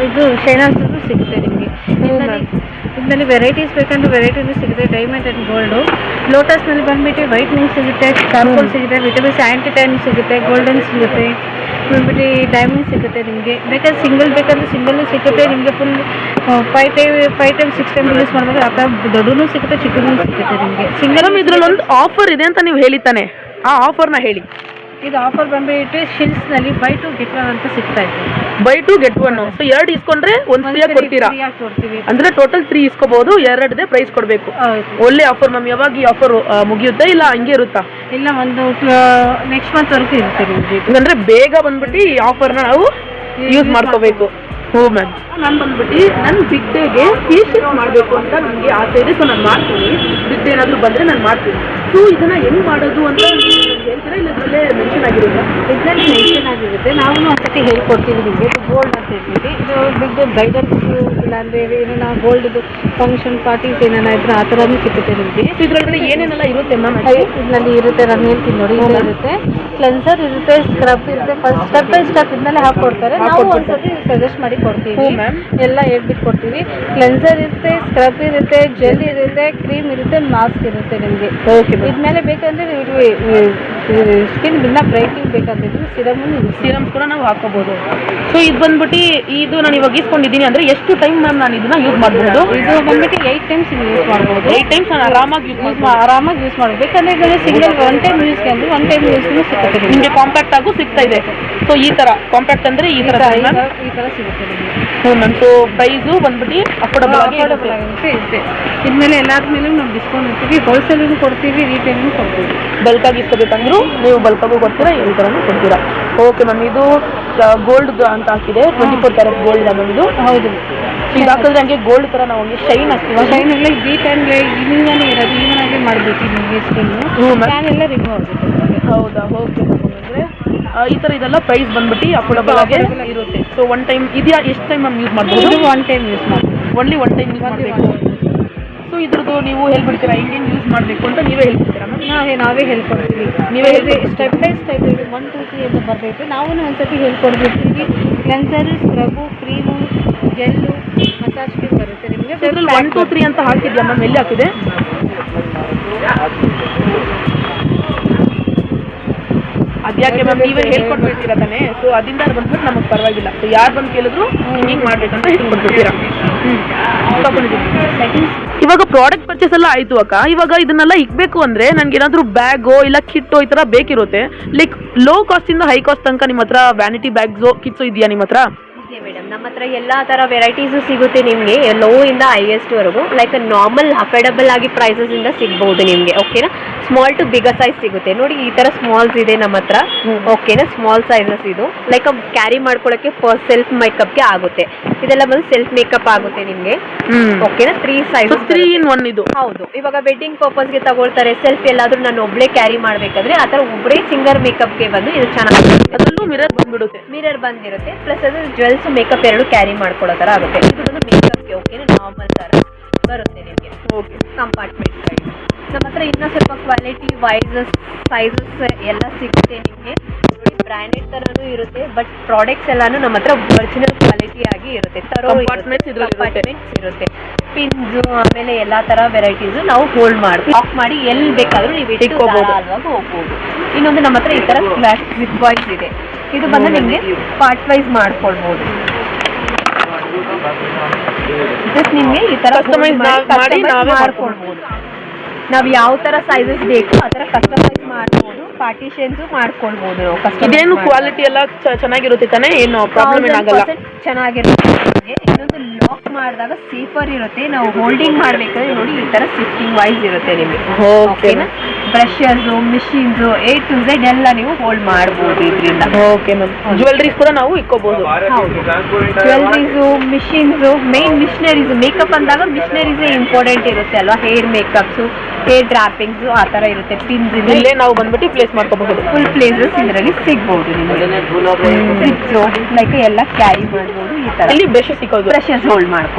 ಇದು ಶೈನಾಸ್ ಸಿಗುತ್ತೆ ನಿಮಗೆ. ಇದರಲ್ಲಿ ವೆರೈಟೀಸ್ ಬೇಕಂದ್ರೆ ವೆರೈಟೀಸ್ ಸಿಗುತ್ತೆ. Diamond and gold. ಲೋಟಸ್ನಲ್ಲಿ ಬಂದ್ಬಿಟ್ಟು ವೈಟ್ನಿಂಗ್ ಸಿಗುತ್ತೆ, ಚಾರ್ಕೋಲ್ ಸಿಗುತ್ತೆ, ವಿಟಮಿನ್ ಆ್ಯಂಟಿಟೈನ್ ಸಿಗುತ್ತೆ, ಗೋಲ್ಡನ್ ಸಿಗುತ್ತೆ, ಬಂದ್ಬಿಟ್ಟು ಡೈಮಂಡ್ ಸಿಗುತ್ತೆ. ನಿಮಗೆ ಬೇಕಾದ್ರೆ ಸಿಂಗಲ್ ಬೇಕಂದ್ರೆ ಸಿಂಗಲ್ಲು ಸಿಗುತ್ತೆ ನಿಮಗೆ. ಫುಲ್ 5 ಟೈಮ್ 6 ಟೈಮ್ ಯೂಸ್ ಮಾಡ್ಬೇಕು. ಆ ಥರ ದೊಡ್ಡೂ ಸಿಗುತ್ತೆ, ಚಿಕ್ಕನೂ ಸಿಗುತ್ತೆ ನಿಮಗೆ. ಸಿಂಗಲ್ ಇದರಲ್ಲಿ ಒಂದು ಆಫರ್ ಇದೆ ಅಂತ ನೀವು ಹೇಳಿತಾನೆ? ಆ ಆಫರ್ನ ಹೇಳಿ. ಇದು ಆಫರ್ ಬಂದ್ಬಿಟ್ಟು ಶಿಲ್ಸ್ನಲ್ಲಿ ಬೈ 2 get 1 ಅಂತ ಸಿಗ್ತಾ ಇದೆ. By 2 get 1. ಸೊ 2 ಇಸ್ಕೊಂಡ್ರೆ 1 ಫ್ರೀಯಾಗಿ ಕೊಡ್ತೀರಾ? ಫ್ರೀಯಾಗಿ ಕೊಡ್ತೀವಿ. ಅಂದ್ರೆ ಟೋಟಲ್ 3 ಇಸ್ಕೋಬಹುದು, 2ದೇ ಪ್ರೈಸ್ ಕೊಡಬೇಕು. ಒಳ್ಳೆ ಆಫರ್ ಮ್ಯಾಮ್. ಯಾವಾಗ ಈ ಆಫರ್ ಮುಗಿಯುತ್ತೆ ಇಲ್ಲ ಹಂಗೆ ಇರುತ್ತಾ? ಇಲ್ಲ, ಒಂದು ನೆಕ್ಸ್ಟ್ ಮಂತ್ ವರೆಗೂ ಇರುತ್ತೆ ನಿಮಗೆ. ಅಂದ್ರೆ ಬೇಗ ಬಂದ್ಬಿಟ್ಟು ಈ ಆಫರ್ನ ನಾವು ಯೂಸ್ ಮಾಡ್ಕೋಬೇಕು. ಹ್ಞೂ ಮ್ಯಾಮ್. ನಾನು ಬಂದ್ಬಿಟ್ಟು ನನ್ನ ಬಿಗ್ ಡೇಗೆ ಫೇಶಿಯಲ್ ಮಾಡಬೇಕು ಅಂತ ನನಗೆ ಆಸೆ ಇದೆ. ಸೊ ನಾನು ಮಾಡ್ತೀನಿ. ಬಿಗ್ ಡೇ ಏನಾದರೂ ಬಂದರೆ ನಾನು ಮಾಡ್ತೀನಿ. ಸೊ ಇದನ್ನು ಹೆಂಗೆ ಮಾಡೋದು ಅಂತ ಹೇಳ್ತೀರಾ ಇಲ್ಲ ಇದರಲ್ಲೇ ಮೆನ್ಷನ್ ಆಗಿರುತ್ತಾ? ಇದರಲ್ಲಿ ಮೆನ್ಷನ್ ಆಗಿರುತ್ತೆ. ನಾವು ಒಂದ್ಸತಿ ಹೇಳ್ಕೊಡ್ತೀವಿ ನಿಮಗೆ. ಇದು ಗೋಲ್ಡ್ ಅಂತ ಹೇಳ್ಬಿಟ್ಟು ಇದು ಬಿಗ್ ಬ್ರೈಡಲ್ಸ್ ಇಲ್ಲಾಂದರೆ ಏನೇನ ಗೋಲ್ಡ್ದು ಫಂಕ್ಷನ್ ಪಾರ್ಟೀಸ್ ಏನೇನ ಇದ್ರೆ ಆ ಥರನೂ ಸಿಗುತ್ತೆ ನಿಮಗೆ. ಇದರೊಳಗಡೆ ಏನೇನೆಲ್ಲ ಇರುತ್ತೆ ಮ್ಯಾಮ್? ಇದರಲ್ಲಿ ಇರುತ್ತೆ, ನಾನು ಹೇಳ್ತೀನಿ ನೋಡಿ. ಇದು ಇರುತ್ತೆ, ಕ್ಲೆನ್ಸರ್ ಇರುತ್ತೆ, ಸ್ಕ್ರಬ್ ಇರುತ್ತೆ. ಫಸ್ಟ್ ಸ್ಟೆಪ್ ಬೈ ಸ್ಟೆಪ್ ಇದನ್ನೆಲ್ಲ ಹಾಕ್ಕೊಡ್ತಾರೆ. ನಾವು ಒಂದ್ಸತಿ ಸಜೆಸ್ಟ್ ಮಾಡಿ ಕೊಡ್ತೀವಿ, ಎಲ್ಲ ಹೇಳ್ಬಿಟ್ಟು ಕೊಡ್ತೀವಿ. ಕ್ಲೆನ್ಸರ್ ಇರುತ್ತೆ, ಸ್ಕ್ರಬ್ ಇರುತ್ತೆ, ಜೆಲ್ ಇರುತ್ತೆ, ಕ್ರೀಮ್ ಇರುತ್ತೆ, ಮಾಸ್ಕ್ ಇರುತ್ತೆ ನಿಮಗೆ. ಇದ್ಮೇಲೆ ಬೇಕಂದ್ರೆ ಸ್ಕಿನ್ ಇನ್ನೂ ಬ್ರೈಟಿಂಗ್ ಬೇಕಂತಿದ್ರೆ ಸಿರಮ್ಸ್ ಕೂಡ ನಾವು ಹಾಕೋಬಹುದು. ಸೊ ಇದು ಬಂದ್ಬಿಟ್ಟು ಇದು ನಾನು ಇವಾಗ ಇಸ್ಕೊಂಡಿದ್ದೀನಿ ಅಂದರೆ ಎಷ್ಟು ಟೈಮ್ ಮ್ಯಾಮ್ ನಾನು ಇದನ್ನ ಯೂಸ್ ಮಾಡ್ಬೋದು? ಇದು ಬಂದ್ಬಿಟ್ಟು 8 ಟೈಮ್ಸ್ ಯೂಸ್ ಮಾಡ್ಬೋದು. 8 ಟೈಮ್ಸ್ ನಾನು ಆರಾಮಾಗಿ ಯೂಸ್ ಮಾಡ್ಬೇಕು. ಬೇಕಂದ್ರೆ ಇದರಲ್ಲಿ ಸಿಂಗಲ್ 1 ಟೈಮ್ ಯೂಸ್ಗೆ ಅಂದರೆ 1 ಟೈಮ್ ಯೂಸ್ಗೂ ಸಿಗುತ್ತೆ ನಿಮಗೆ. ಕಾಂಪ್ಯಾಕ್ಟ್ ಆಗು ಸಿಗ್ತಾ ಇದೆ. ಸೊ ಈ ಥರ ಕಾಂಪ್ಯಾಕ್ಟ್ ಅಂದರೆ ಈ ಥರ ಸಿಗುತ್ತೆ ನಿಮಗೆ. ಹ್ಞೂ ಮ್ಯಾಮ್. ಸೊ ಪ್ರೈಸು ಬಂದ್ಬಿಟ್ಟು ಅಫೋರ್ಡಬಲ್ ಆಗಿ ಇರುತ್ತೆ. ಇದ್ಮೇಲೆ ಎಲ್ಲಾದ್ರ ಮೇಲೂ ನಾವು ಡಿಸ್ಕೌಂಟ್ ಇರ್ತೀವಿ. ಹೋಲ್ಸೇಲಿಗೂ ಕೊಡ್ತೀವಿ, ರಿಟೇಲಿಗೂ ಕೊಡ್ತೀವಿ. ಬಲ್ಕಾಗಿ ಇಸ್ಕೋಬೇಕಂದ್ರು ನೀವು ಬಲ್ಕಾಗೂ ಕೊಡ್ತೀರಾ, ಈ ಥರನೂ ಕೊಡ್ತೀರಾ. Okay ma'am. ಇದು ಗೋಲ್ಡ್ ಅಂತ ಹಾಕಿದೆ, 24 ಕ್ಯಾರೆಟ್ ಗೋಲ್ಡ್ ಮ್ಯಾಮ್ ಇದು. ಹೌದು. ಇದು ಹಾಕಿದ್ರೆ ಹಂಗೆ ಗೋಲ್ಡ್ ಥರ ನಾವು ಹಂಗೆ ಶೈನ್ ಆಗ್ತೀವಿ. ಶೈನ್ ಎಲ್ಲ ಈ ಟೈಮ್ಗೆ ಈವನಾಗಿ ಇರೋದು, ಈವನಾಗಿ ಮಾಡಬೇಕು ನಿಮಗೆ ಸ್ಕಿನ್ನು. ಫ್ಯಾನ್ ಎಲ್ಲ ರಿಮೂವ್ ಆಗುತ್ತೆ. ಹೌದಾ? Okay ma'am. ಅಂದರೆ ಈ ಥರ ಇದೆಲ್ಲ ಪ್ರೈಸ್ ಬಂದ್ಬಿಟ್ಟು ಅಫೋರ್ಡಬಲ್ ಆಗಿ ಇರುತ್ತೆ. ಸೊ 1 ಟೈಮ್ ಇದೆಯಾ? ಎಷ್ಟು ಟೈಮ್ ಮ್ಯಾಮ್ ಯೂಸ್ ಮಾಡ್ಬೋದು? 1 ಟೈಮ್ ಯೂಸ್ ಮಾಡ್ಬೋದು. ಓನ್ಲಿ 1 ಟೈಮ್ ಯೂಸ್ ಮಾಡಬೇಕು. ಸೊ ಇದ್ರದ್ದು ನೀವು ಹೇಳ್ಬಿಡ್ತೀರಾ ಹಿಂಗೇನು ಯೂಸ್ ಮಾಡಬೇಕು ಅಂತ ನೀವೇ ಹೇಳ್ಬಿಡ್ತೀರಾ ಮ್ಯಾಮ್? ನಾವೇ ಹೇಳ್ಕೊಡ್ತೀವಿ. ನೀವೇ ಸ್ಟೆಪ್ ಬೈ ಸ್ಟೆಪ್ 1 2 3 ಅಂತ ಬರಬೇಕು. ನಾವು ಒಂದ್ಸತಿ ಹೇಳ್ಕೊಡ್ಬಿಡ್ತೀವಿ. Cleanser, scrub, cream, gel, massage cream ಬರುತ್ತೆ ನಿಮಗೆ. ಇದರಲ್ಲಿ 1 2 3 ಅಂತ ಹಾಕಿದ್ಯಾ ಮ್ಯಾಮ್? ಎಲ್ಲಿ ಹಾಕಿದೆ? ಅದ್ಯಾಕೆ ಮ್ಯಾಮ್ ನೀವೇ ಹೇಳ್ಕೊಟ್ಬಿಡ್ತೀರಾ ತಾನೇ? ಸೊ ಅದರಿಂದ ಬಂದ್ಬಿಟ್ಟು ನಮಗೆ ಪರವಾಗಿಲ್ಲ. ಸೊ ಯಾರು ಬಂದು ಕೇಳಿದ್ರು ಹಿಂಗೆ ಮಾಡ್ಬೇಕಂತ ಹೇಳ್ಕೊಟ್ಬಿಡ್ತೀರಾ. ಇವಾಗ ಪ್ರಾಡಕ್ಟ್ ಪರ್ಚೇಸ್ ಎಲ್ಲ ಆಯಿತು ಅಕ್ಕ. ಇವಾಗ ಇದನ್ನೆಲ್ಲ ಇಕ್ಬೇಕು ಅಂದರೆ ನನಗೆ ಏನಾದರೂ ಬ್ಯಾಗೋ ಇಲ್ಲ ಕಿಟ್ಟೋ ಈ ಥರ ಬೇಕಿರುತ್ತೆ. ಲೈಕ್ ಲೋ ಕಾಸ್ಟಿಂದ ಹೈ ಕಾಸ್ಟ್ ತನಕ ನಿಮ್ಮ ಹತ್ರ ವ್ಯಾನಿಟಿ ಬ್ಯಾಗ್ಸು ಕಿಟ್ಸು ಇದೆಯಾ ನಿಮ್ಮ ಹತ್ರ? ಇದೆ ಮೇಡಮ್, ನಮ್ಮ ಹತ್ರ ಎಲ್ಲ ಥರ ವೆರೈಟೀಸು ಸಿಗುತ್ತೆ ನಿಮಗೆ. ಲೋ ಇಂದ ಹೈಯೆಸ್ಟ್ವರೆಗೂ ಲೈಕ್ ನಾರ್ಮಲ್ ಅಫೋರ್ಡಬಲ್ ಆಗಿ ಪ್ರೈಸಸಿಂದ ಸಿಗ್ಬೋದು ನಿಮಗೆ. ಓಕೆನಾ? ಸ್ಮಾಲ್ ಟು ಬಿಗರ್ ಸೈಜ್ ಸಿಗುತ್ತೆ ನೋಡಿ. ಈ ಥರ ಸ್ಮಾಲ್ಸ್ ಇದೆ ನಮ್ಮ ಹತ್ರ. ಓಕೆನಾ? ಸ್ಮಾಲ್ ಸೈಜಸ್ ಇದು ಲೈಕ್ ಕ್ಯಾರಿ ಮಾಡ್ಕೊಳ್ಳೋಕ್ಕೆ ಫಸ್ಟ್ ಸೆಲ್ಫ್ ಮೇಕಪ್ಗೆ ಆಗುತ್ತೆ. ಇದೆಲ್ಲ ಬಂದು ಸೆಲ್ಫ್ ಮೇಕಪ್ ಆಗುತ್ತೆ ನಿಮಗೆ. ಓಕೆನಾ? 3 ಸೈಜಸ್ 3 in 1 ಇದು. ಹೌದು. ಇವಾಗ ವೆಡ್ಡಿಂಗ್ ಪರ್ಪಸ್ಗೆ ತಗೊಳ್ತಾರೆ, ಸೆಲ್ಫ್ ಎಲ್ಲಾದರೂ ನಾನು ಒಬ್ಬಳೇ ಕ್ಯಾರಿ ಮಾಡಬೇಕಾದ್ರೆ ಆ ಥರ ಒಬ್ಬರೇ ಸಿಂಗರ್ ಮೇಕಪ್ಗೆ ಬಂದು ಇದು ಚೆನ್ನಾಗಿ. ಅದರಲ್ಲೂ ಮಿರರ್ ಬಂದ್ಬಿಡುತ್ತೆ. ಮಿರರ್ ಬಂದಿರುತ್ತೆ. ಪ್ಲಸ್ ಅದು ಜ್ಯುವೆಲ್ಸ್ ಮೇಕಪ್ 2 ಕ್ಯಾರಿ ಮಾಡ್ಕೊಳ್ಳೋ ಥರ ಆಗುತ್ತೆ. ಇದು ಬಂದು ಮೇಕಪ್ಗೆ ಓಕೆನಾ ನಾರ್ಮಲ್ ಥರ ಬರುತ್ತೆ ನಿಮಗೆ. ಓಕೆ. ಕಂಪಾರ್ಟ್ಮೆಂಟ್ ಸೈಜ್ ನಮ್ಮ ಹತ್ರ ಇನ್ನೂ ಸ್ವಲ್ಪ ಕ್ವಾಲಿಟಿ ವೈಸಸ್ ಸೈಜಸ್ ಎಲ್ಲ ಸಿಗುತ್ತೆ ನಿಮಗೆ. ನೋಡಿ ಬ್ರ್ಯಾಂಡೆಡ್ ಥರನೂ ಇರುತ್ತೆ, ಬಟ್ ಪ್ರಾಡಕ್ಟ್ಸ್ ಎಲ್ಲಾನು ನಮ್ಮ ಹತ್ರ ಒರಿಜಿನಲ್ ಕ್ವಾಲಿಟಿ ಆಗಿ ಇರುತ್ತೆ. ಕಂಪಾರ್ಟ್ಮೆಂಟ್ಸ್ ಇರುತ್ತೆ. ಪಿನ್ಸು ಆಮೇಲೆ ಎಲ್ಲ ಥರ ವೆರೈಟೀಸು ನಾವು ಹೋಲ್ಡ್ ಮಾಡಿ ಆಫ್ ಮಾಡಿ ಎಲ್ಲಿ ಬೇಕಾದರೂ ನೀವು ಇಟ್ಕೋಬಹುದು, ಅಲ್ವಾಗ ಹೋಗ್ಬೋದು. ಇನ್ನೊಂದು ನಮ್ಮ ಹತ್ರ ಈ ಥರ ಜಿಪ್ ವಾಯ್ಸ್ ಇದೆ. ಇದು ಬಂದು ನಿಮಗೆ ಪಾರ್ಟ್ ವೈಸ್ ಮಾಡ್ಕೊಳ್ಬೋದು. ಜಸ್ಟ್ ನಿಮಗೆ ಈ ಥರ ಕಸ್ಟಮೈಸ್ ಮಾಡಿ ನಾವೇ ಮಾಡ್ಕೊಳ್ಬೋದು. ನಾವು ಯಾವ ಥರ ಸೈಜಸ್ ಬೇಕು ಆ ಥರ ಕಸ್ಟಮೈಸ್ ಮಾಡ್ಬೋದು. ಪಾರ್ಟಿಷನ್ಸು ಮಾಡ್ಕೊಳ್ಬೋದು ನಾವು. ಇದೇನು ಕ್ವಾಲಿಟಿ ಎಲ್ಲ ಚೆನ್ನಾಗಿರುತ್ತೆ ತಾನೇ? ಏನು ಪ್ರಾಬ್ಲಮ್ ಏನಾಗಲ್ಲ? ಚೆನ್ನಾಗಿರುತ್ತೆ. ಇನ್ನೊಂದು ಲಾಕ್ ಮಾಡಿದಾಗ ಸೇಫರ್ ಇರುತ್ತೆ. ನಾವು ಹೋಲ್ಡಿಂಗ್ ಮಾಡಬೇಕಾದ್ರೆ ನೋಡಿ ಈ ಥರ ಶಿಫ್ಟಿಂಗ್ ವೈಸ್ ಇರುತ್ತೆ ನಿಮಗೆ. ಓಕೆನಾ? ಬ್ರಷರ್ಸು, ಮಿಷಿನ್ಸು, A to Z ಎಲ್ಲ ನೀವು ಹೋಲ್ಡ್ ಮಾಡ್ಬೋದು ಇದರಿಂದ. Okay ma'am. ಜ್ಯುವೆಲ್ರೀಸ್ ಕೂಡ ನಾವು ಇಕ್ಕೋಬಹುದು. ಹೌದು. Jewelleries, machines, main missionaries. Makeup ಅಂದಾಗ ಮಿಷನರೀಸೇ ಇಂಪಾರ್ಟೆಂಟ್ ಇರುತ್ತೆ ಅಲ್ವಾ? ಹೇರ್ ಮೇಕಪ್ಸು, ಹೇರ್ ಡ್ರಾಪಿಂಗ್ಸು ಆ ಥರ ಇರುತ್ತೆ. ಪಿನ್ಸ್ ಇಲ್ಲೇ ನಾವು ಬಂದ್ಬಿಟ್ಟು ಪ್ಲೇಸ್ ಮಾಡ್ಕೋಬಹುದು. ಫುಲ್ ಪ್ಲೇಸಸ್ ಇದರಲ್ಲಿ ಸಿಗ್ಬೋದು ನಿಮಗೆ. ಸಿಕ್ಸು ಲೈಕ್ ಎಲ್ಲ ಕ್ಯಾರಿ ಮಾಡ್ಬೋದು. ಈ ಥರ ಇಲ್ಲಿ ಬ್ರಷಸ್ ಸಿಕ್ಕೋದು, ಬ್ರಷಸ್ ಹೋಲ್ಡ್ ಮಾಡ್ಕೊಳ್ಳೋದು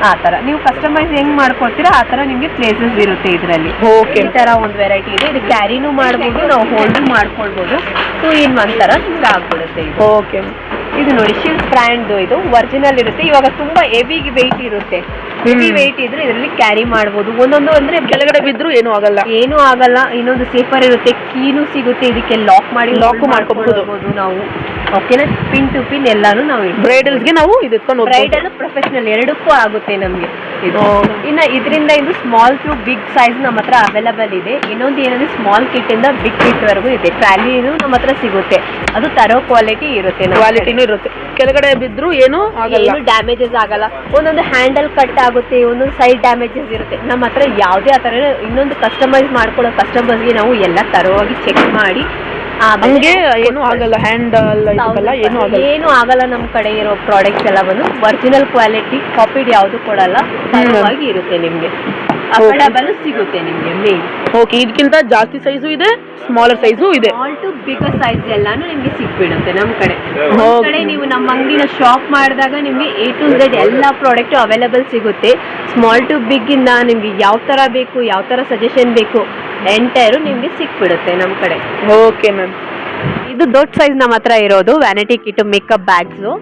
ಆ ಥರ. ನೀವು ಕಸ್ಟಮೈಸ್ ಹೆಂಗ್ ಮಾಡ್ಕೊಳ್ತೀರಾ ಆ ಥರ ನಿಮಗೆ ಪ್ಲೇಸಸ್ ಇರುತ್ತೆ ಇದರಲ್ಲಿ. ಓಕೆ. ಈ ಥರ ಒಂದು ವೆರೈಟಿ ಇದೆ. ಇದು ಕ್ಯಾರಿನೂ ಮಾಡ್ಬೋದು, ನಾವು ಹೋಲ್ಡ್ ಮಾಡ್ಕೊಳ್ಬೋದು. 2 in 1 ಥರ ನಿಮ್ಗೆ ಆಗ್ಬಿಡುತ್ತೆ ಇದು. ಓಕೆ. ಇದು ನೋಡಿ ಶಿಲ್ಕ್ ಬ್ರ್ಯಾಂಡ್, ಇದು ಒರಿಜಿನಲ್ ಇರುತ್ತೆ. ಇವಾಗ ತುಂಬಾ ಹೆವಿ ವೆಯ್ಟ್ ಇರುತ್ತೆ. ಹೆವಿ ವೆಯ್ಟ್ ಇದ್ರೆ ಇದರಲ್ಲಿ ಕ್ಯಾರಿ ಮಾಡ್ಬೋದು. ಒಂದೊಂದು ಅಂದ್ರೆ ಕೆಳಗಡೆ ಬಿದ್ರು ಏನೂ ಆಗಲ್ಲ. ಏನೂ ಆಗಲ್ಲ. ಇನ್ನೊಂದು ಸೇಫರ್ ಇರುತ್ತೆ. ಕೀನು ಸಿಗುತ್ತೆ ಇದಕ್ಕೆ. ಲಾಕ್ ಮಾಡಿ ಲಾಕ್ ಮಾಡ್ಕೋಬಹುದು ನಾವು. ಓಕೆನಾ. ಪಿನ್ ಟು ಪಿನ್ ಎಲ್ಲಾನು ನಾವು ಬ್ರೈಡಲ್ಸ್ಗೆ ನಾವು ಇದು ಎತ್ಕೊಂಡು ಬ್ರೈಡಲ್ ಪ್ರೊಫೆಷನಲ್ ಎರಡಕ್ಕೂ ಆಗುತ್ತೆ ನಮಗೆ ಇದು. ಇನ್ನು ಇದರಿಂದ ಇದು ಸ್ಮಾಲ್ ಟು ಬಿಗ್ ಸೈಜ್ ನಮ್ಮ ಹತ್ರ ಅವೈಲಬಲ್ ಇದೆ. ಇನ್ನೊಂದು ಏನಂದ್ರೆ ಸ್ಮಾಲ್ ಕಿಟ್ ಇಂದ ಬಿಗ್ ಕಿಟ್ ವರೆಗೂ ಇದೆ. ಟ್ರಾಲಿನೂ ನಮ್ಮ ಹತ್ರ ಸಿಗುತ್ತೆ. ಅದು ತರೋ ಕ್ವಾಲಿಟಿ ಇರುತ್ತೆ, ಕ್ವಾಲಿಟಿನೂ ಇರುತ್ತೆ. ಕೆಳಗಡೆ ಬಿದ್ರು ಏನು ಡ್ಯಾಮೇಜಸ್ ಆಗಲ್ಲ. ಒಂದೊಂದು ಹ್ಯಾಂಡಲ್ ಕಟ್ ಆಗುತ್ತೆ, ಒಂದೊಂದು ಸೈಡ್ ಡ್ಯಾಮೇಜಸ್ ಇರುತ್ತೆ. ನಮ್ಮ ಹತ್ರ ಯಾವುದೇ ಆ ಥರ ಇನ್ನೊಂದು ಕಸ್ಟಮೈಸ್ ಮಾಡ್ಕೊಳ್ಳೋ ಕಸ್ಟಮರ್ಸ್ಗೆ ನಾವು ಎಲ್ಲ ತರವಾಗಿ ಚೆಕ್ ಮಾಡಿ ಹಂಗೆ ಏನು ಆಗಲ್ಲ. ಹ್ಯಾಂಡಲ್ ಏನು ಆಗಲ್ಲ. ನಮ್ಮ ಕಡೆ ಇರೋ ಪ್ರಾಡಕ್ಟ್ಸ್ ಎಲ್ಲ ಬಂದು ಒರಿಜಿನಲ್ ಕ್ವಾಲಿಟಿ, ಕಾಪಿಡ್ ಯಾವುದು ಕೊಡಲ್ಲ, ತರವಾಗಿ ಇರುತ್ತೆ. ನಿಮಗೆ ಅಫೋರ್ಡಬಲ್ ಸಿಗುತ್ತೆ ನಿಮಗೆ ಮೇನ್. ಓಕೆ, ಇದಕ್ಕಿಂತ ಜಾಸ್ತಿ ಸೈಜು ಇದೆ, ಸ್ಮಾಲರ್ ಸೈಜು ಇದೆ. ಸ್ಮಾಲ್ ಟು ಬಿಗರ್ ಸೈಜ್ ಎಲ್ಲಾನು ನಿಮಗೆ ಸಿಕ್ಬಿಡುತ್ತೆ ನಮ್ಮ ಕಡೆ. ಕಡೆ ನೀವು ನಮ್ಮ ಅಂಗಡಿನ ಶಾಪ್ ಮಾಡಿದಾಗ ನಿಮಗೆ A to Z ಎಲ್ಲ ಪ್ರಾಡಕ್ಟ್ ಅವೈಲಬಲ್ ಸಿಗುತ್ತೆ. ಸ್ಮಾಲ್ ಟು ಬಿಗ್ ಇಂದ ನಿಮಗೆ ಯಾವ ತರ ಬೇಕು, ಯಾವ ತರ ಸಜೆಷನ್ ಬೇಕು, ಎಂಟೈರು ನಿಮಗೆ ಸಿಕ್ಬಿಡುತ್ತೆ ನಮ್ಮ ಕಡೆ. Okay ma'am. ಇದು ದೊಡ್ಡ ಸೈಜ್ ನಮ್ಮ ಹತ್ರ ಇರೋದು ವ್ಯಾನಿಟಿ ಕಿಟ್ ಮೇಕಪ್ ಬ್ಯಾಗ್ಸು.